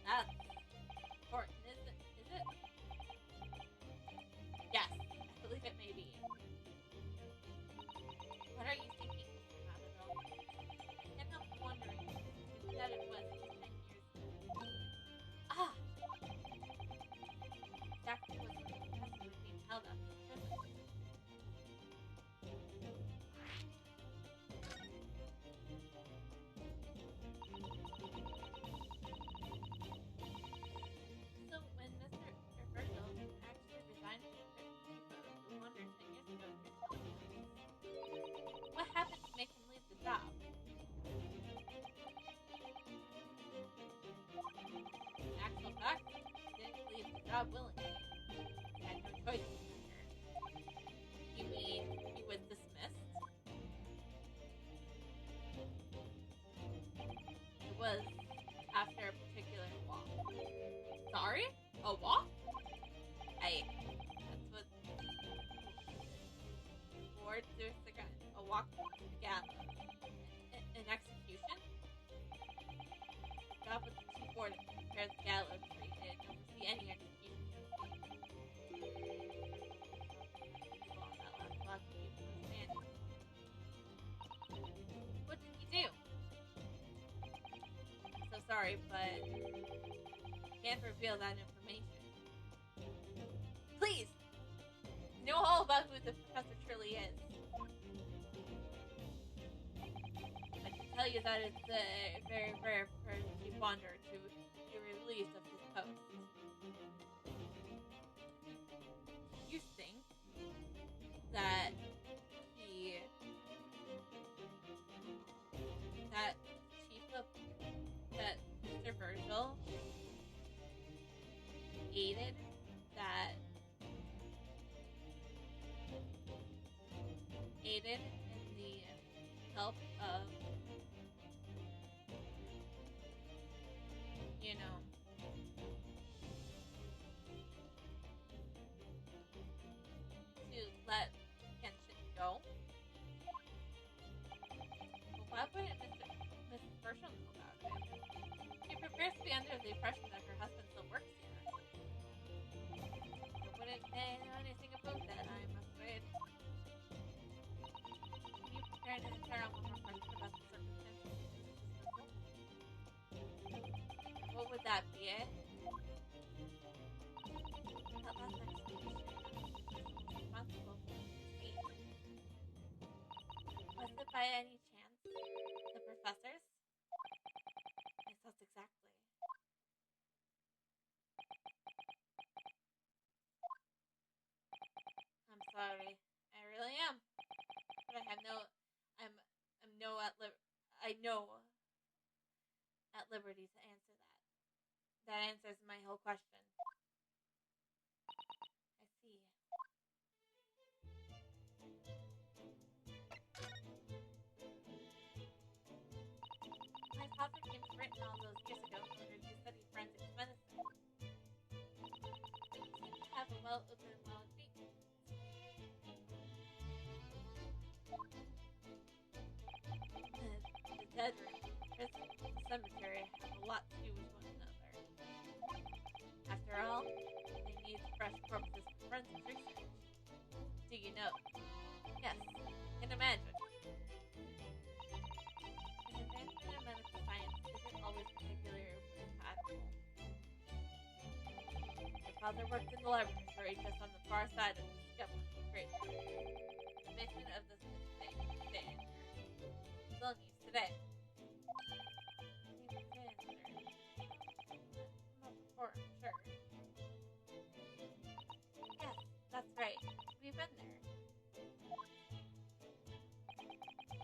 That's important, is it? Yes, I believe it may be. What are you thinking, Mr. Madado? I can't help wondering who that it was 10 years ago. Ah! Exactly what the professor was being held up in prison. So when Mr. Virgil actually resigned from the chief of the Wonder 10 years ago, what happened to make him leave the job? In actual fact, he didn't leave the job willingly. He had no choice in the matter. You mean he was dismissed? It was after a particular walk. Sorry? A walk? That's what Lord Zeus again. A walk to the gallows. An execution? God was the chief ward to prepare the gallows so he didn't oversee any execution. What did he do? I'm so sorry, but can't reveal that information. Please! Know all about who the professor truly is. I can tell you that it's very rare for Chief Wanderer to be released of his post. You think that that Mr. Virgil aided in the help of, to let Kenshin go? Well, why wouldn't Mrs. Virgil know about it? She appears to be under the impression that her husband still works here. But wouldn't they know anything about that, I'm afraid. Can you prepare an entire one more question about the circumstances of his dismissal? What would that be, eh? That last explanation responsible for his fate. Was it by any chance the professor's? Yes, that's exactly. I'm sorry. I really am. But I know at liberty to answer that. That answers my whole question. I see. My father came to Britain all those years ago in order to study forensic medicine. But he seemed to have a well-open, well-speak. bedroom, prison, the cemetery have a lot to do with one another. After all, they need fresh corpses for forensic research. Do you know? Yes, I can imagine. An advancement in medical science isn't always particularly compatible. My father worked in the laboratory just on the far side of the discovery crater. The mission of this thing stand still in use today. Before, I'm sure. Yes, that's right. We've been there.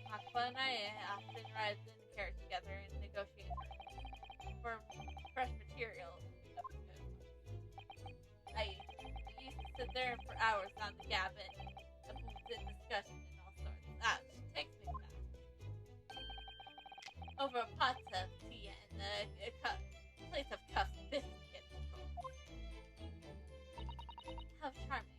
Aqua and I often ride in the carriage together and negotiate for fresh materials. We used to sit there for hours on the cabin, a booth in discussion and all sorts. She takes me back. Over a pot of tea and a plate of cuffed biscuits. How charming.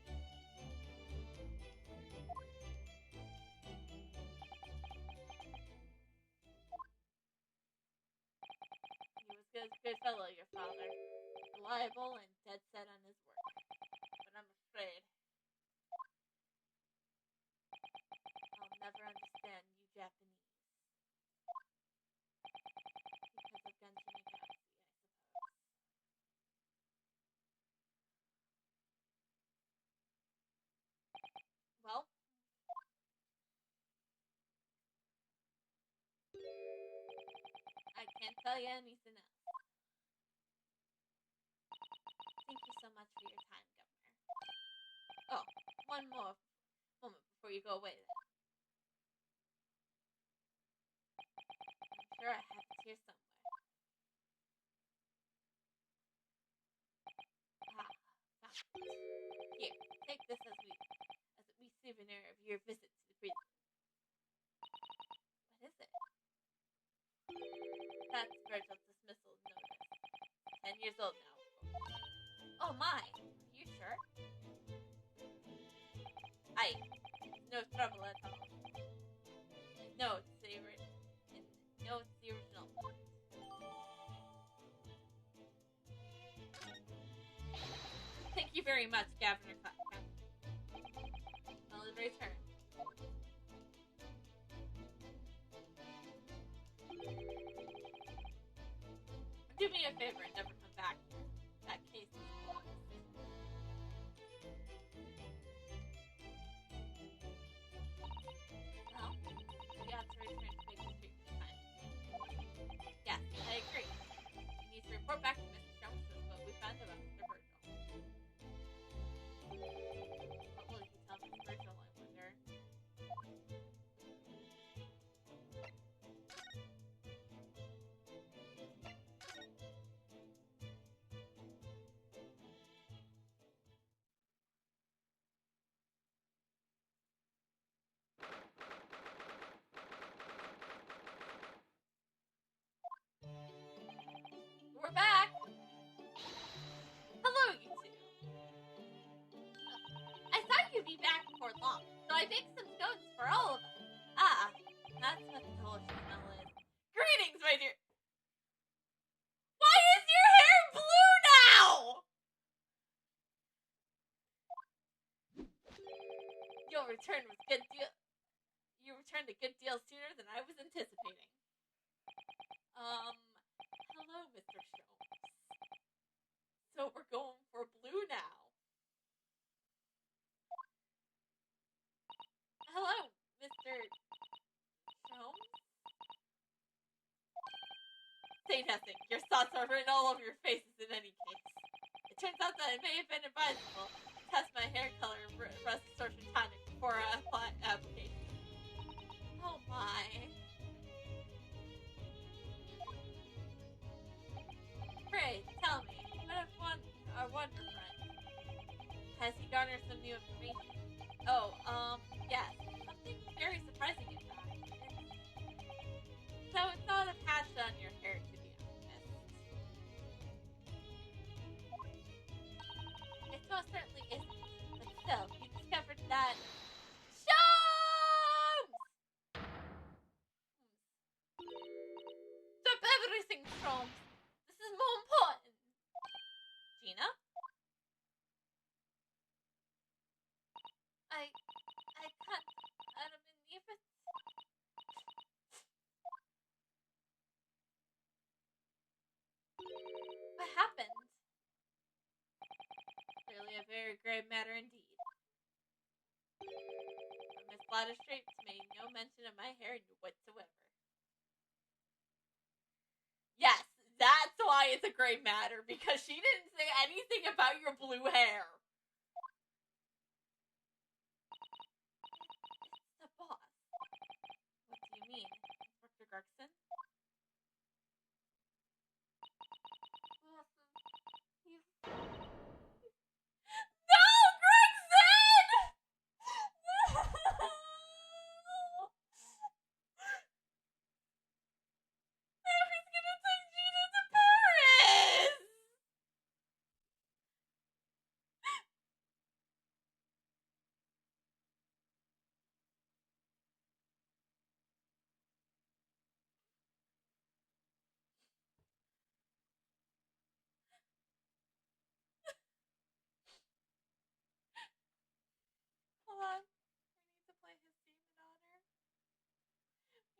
He was a good fellow, your father. Reliable and dead set on his work. But I'm afraid I'll never understand you Japanese. Because of Genshin Impact, I suppose. Well, I can't tell you anything else. Thank you so much for your time, Governor. Oh, one more moment before you go away, then. I'm sure I have it here somewhere. Here, take this as a wee souvenir of your visit to the prison. What is it? That's Virgil's dismissal notice. 10 years old now. Oh my! Are you sure? No trouble at all. No, it's the original. Thank you very much, Governor Claptrap. I'll return. Do me a favor and never come back here. That case is closed. Well, we ought to return to Baker Street this time. Yes, I agree. We need to report back to Mr. Sholmes what we found about Mr. Virgil. What will he tell Mr. Virgil, I wonder? We're back! Hello, you two. I thought you'd be back before long, so I baked some scones for all of us. Ah, that's what the whole smell is. Greetings, my dear. Why is your hair blue now? Your return was good deal. You returned a good deal sooner than I was anticipating. Hello, Mr. Sholmes. So we're going for blue now. Hello, Mr. Sholmes? Say nothing. Your thoughts are written all over your faces in any case. It turns out that it may have been advisable to test my hair color and rust absorption tonic before I apply application. Oh my. Pray, tell me, what if our wonder friend? Has he garnered some new information? Oh, yes. Something very surprising, in fact. So it's not a patch on your hair, to be honest. It most certainly isn't. But still, you discovered that... Sholmes! things, Sholmes. This is more important. Gina? I can't. Adam and Eva. What happened? Clearly a very grave matter indeed. Miss Gladys made no mention of my hair whatsoever. Yes, that's why it's a grave matter, because she didn't say anything about your blue hair. It's the boss. What do you mean, Inspector Gregson? No, Gregson! Now he's gonna take Gina to Paris! Hold on. We need to play his demon honor.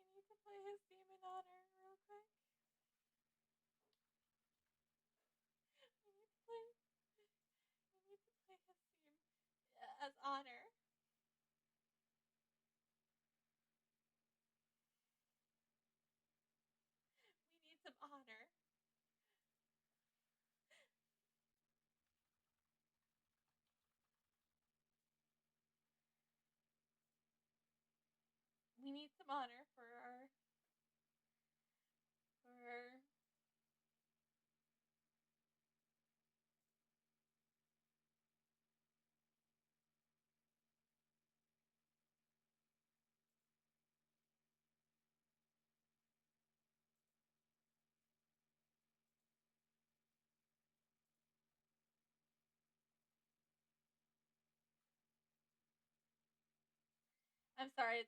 We need to play his demon honor real quick. We need to play his theme as honor. We need some honor. We need some honor for our I'm sorry,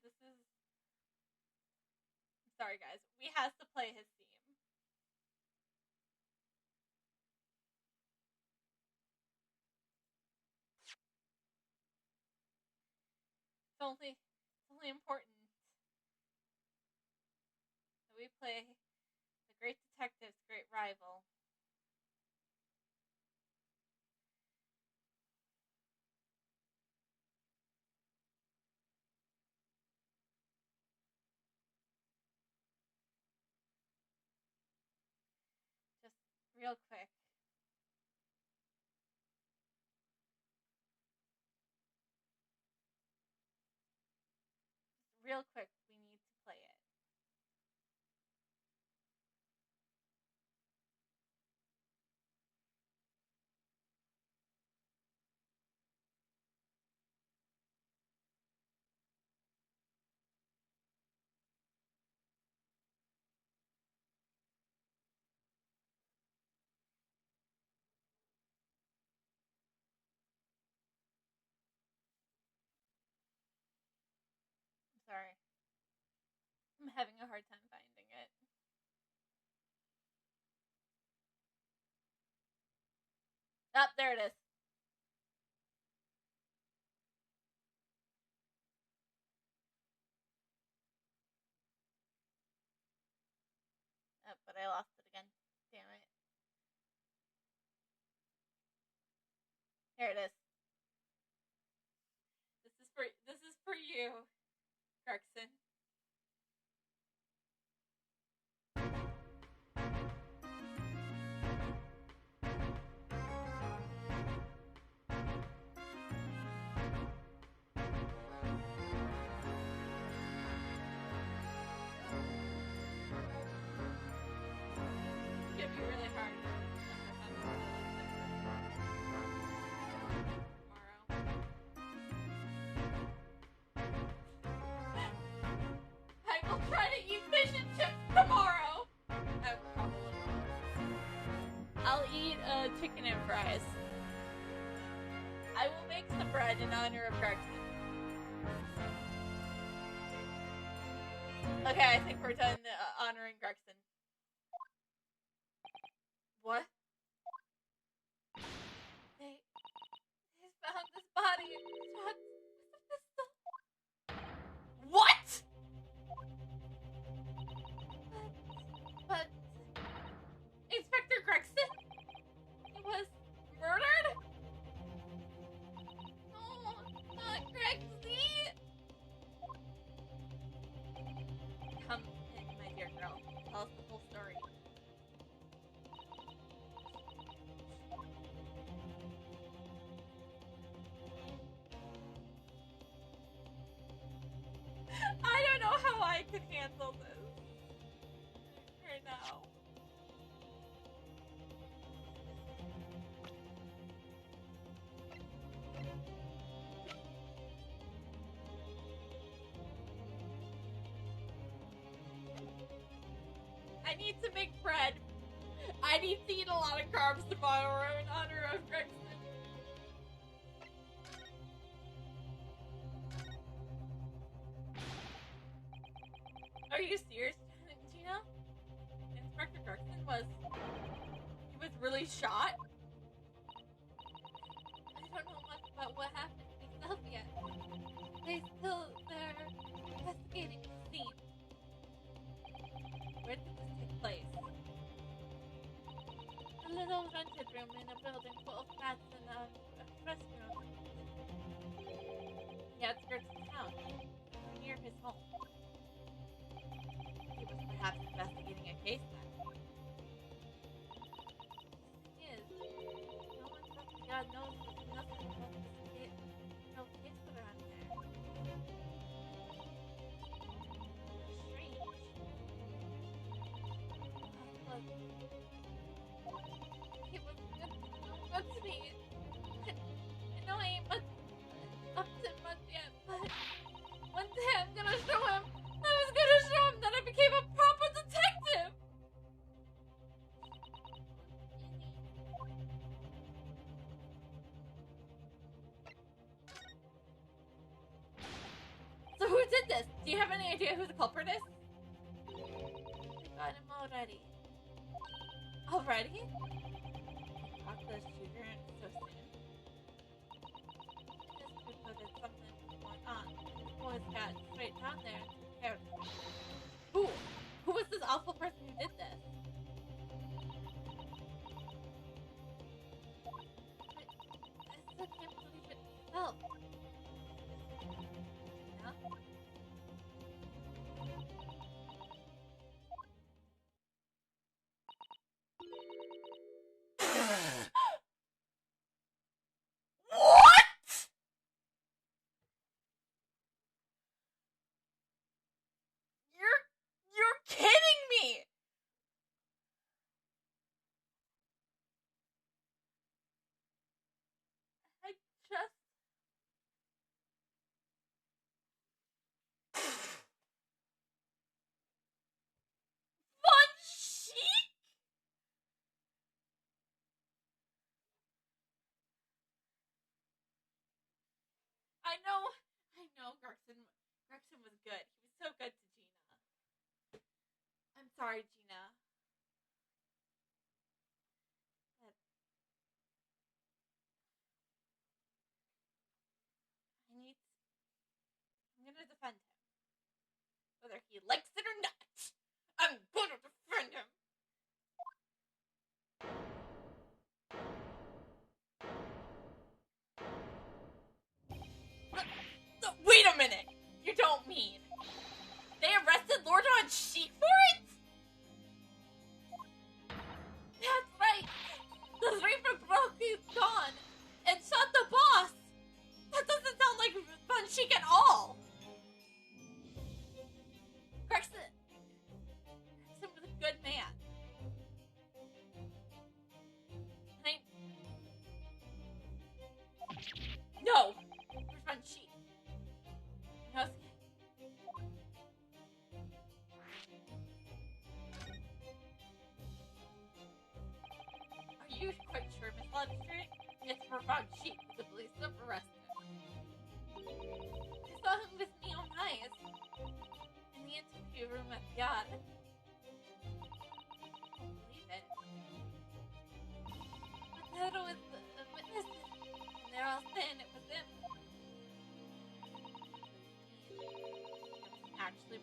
sorry guys. We has to play his theme. It's only important that we play the great detective's great rival. Just real quick. Real quick, we need to play it. I'm sorry. I'm having a hard time finding it. Oh, there it is. Oh, but I lost it again. Damn it. Here it is. This is for you, Gregson. It's gonna be really hard. I will try to eat fish and chips tomorrow. Oh, probably. I'll eat chicken and fries. I will make some bread in honor of Gregson. Okay, I think we're done honoring Gregson. What? They found this body and shot with a pistol. What? But Inspector Gregson? He was murdered? No, not Grexy. Come in, my dear girl. Tell us the full story. I don't know how I could handle this right now. I need to make bread. I need to eat a lot of carbs tomorrow in honor of Gregson. Are you serious, Gina? Inspector Gregson was really shot? I don't know much about what happened myself yet. They're investigating the scene. Where did this take place? A little rented room in a building full of bats and a restaurant. The outskirts of town, near his home. He was perhaps investigating a case then. The thing is, no one but God knows nothing about this kid. No kids around there. Strange. He was good to me. I know I ain't much up to much yet, but one day I'm gonna show him. I was gonna show him that I became a proper detective! So who did this? Do you have any idea who the culprit is? We got him already. Already? Caught the shooter so soon? It is proof that something was going on. The boys got straight down there and took care of it. Who? Who was this awful person who did this? I still can't believe it myself. Yeah? What? You're kidding me! I just... Von Sheik? I know Gregson was good. He was so good to Gina. I'm sorry, Gina. I'm gonna defend him. Whether he likes it or not. I'm gonna defend him. Wait a minute! You don't mean they arrested Lord Von Sheik for it? That's right! The Reaper broke his gun and shot the boss! That doesn't sound like Von Sheik at all! Gregson was a good man. No! Where's Von Sheik? Are you quite sure, Miss Lundstreet? It's for Von Sheik. The police have arrested him. I saw him with me on ice in the interview room at the yacht. I can't believe it.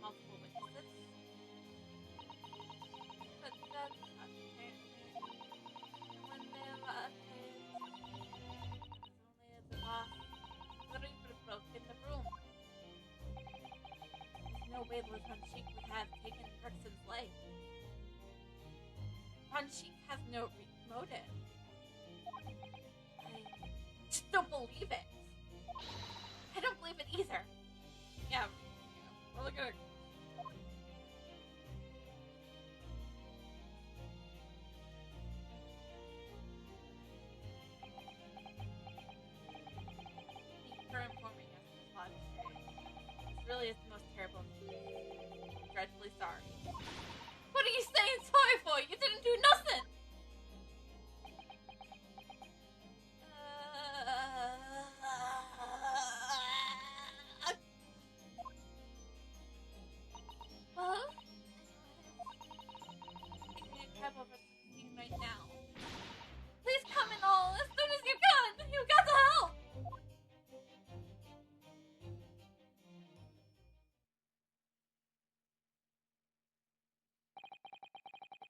multiple witnesses. But that's not apparently. And when they left it was only the boss. Literally would have broken the room. There's no way the Sheik would have taken Gregson's life. Sheik has no motive. I just don't believe it. I don't believe it either. Yeah, we're looking at. Thank you for informing us of this logic. This really is the most terrible news. I'm dreadfully sorry. What are you saying sorry for? You didn't do nothing! Well, taking a cab over to the scene right now. Please come in all as soon as you can! You got to help!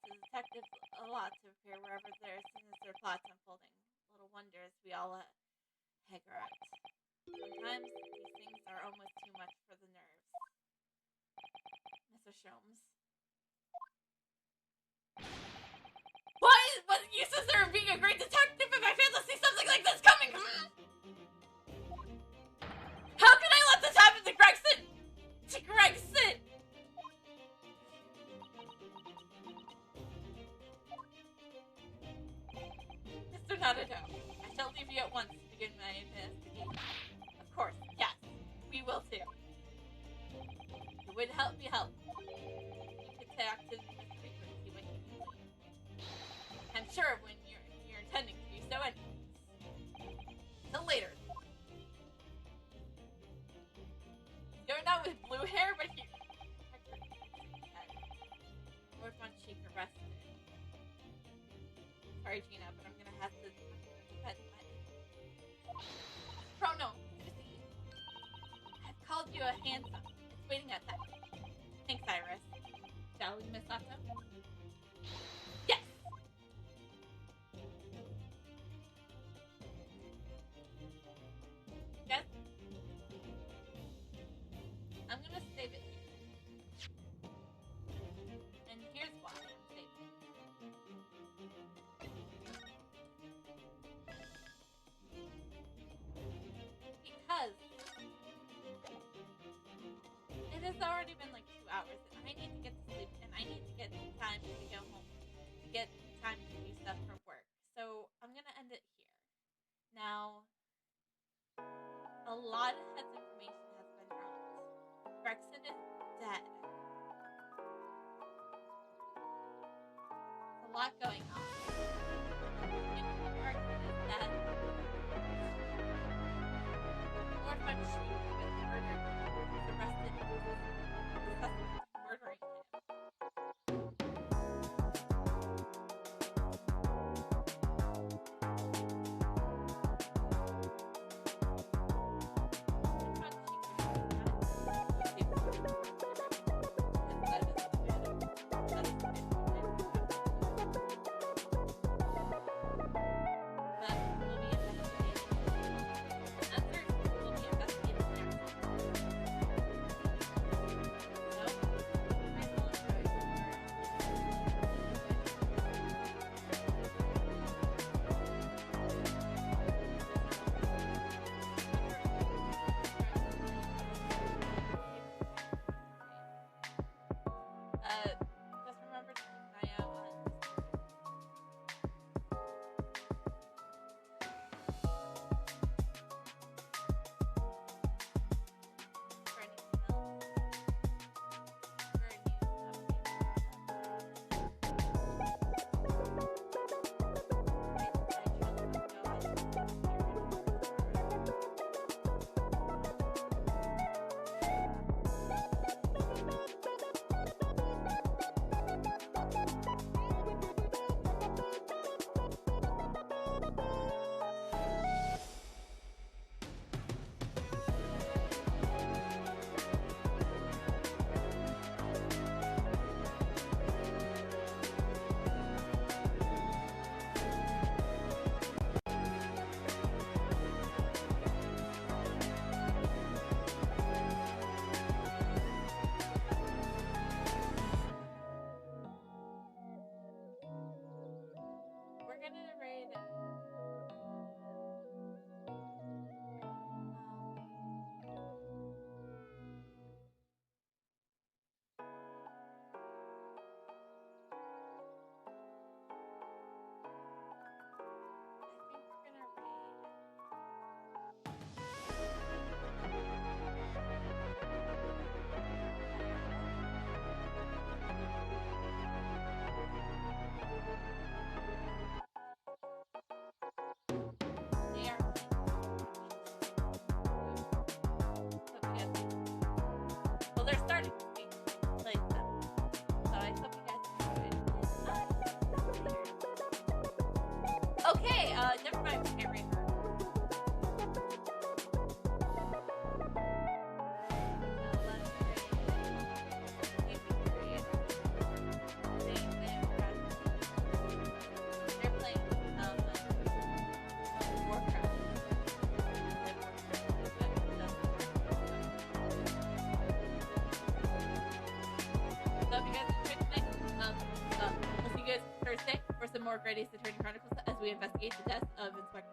The detective a lot to appear wherever there are sinister plots unfolding. Little wonder as we all hagger out. Sometimes these things are almost too much for the nerves. Mr. Sholmes. What use is there of being a great detective if I fail to see something like this coming? How can I let this happen to Gregson? To Gregson! Mr. Nadado, I shall leave you at once to begin my investigation. Of course, yes, we will too. It would help me help. You could talk to Mr. Reaper and see what he can do. I'm sure when you're intending to do so anyways. Till later. Going out with blue hair, but here. Lord Von Sheik arrested. Sorry, Gina, but I'm gonna have to pet Chrono, Susie. I've called you a handsome. It's waiting outside. Thanks, Iris. Shall we, Miss Sato? Yes! Yes? I'm gonna save it here. And here's why I'm saving it. Because it has already been like 2 hours and I need to get to sleep and I need to get time to go home, to get time to do stuff for work. So I'm gonna end it here. Now, a lot of his information has been dropped. Gregson is dead. There's a lot going on. Gregson is dead. Lord Von Sheik was murdered. Was arrested. Suspect murdering him. Well, they're starting to speak like them. So I hope you guys enjoyed. Okay, never mind. We can't read her. They're playing Warcraft. So if you guys enjoyed tonight, we'll see you guys Thursday for some more Great Ace Attorney Chronicles as we investigate the death of Inspector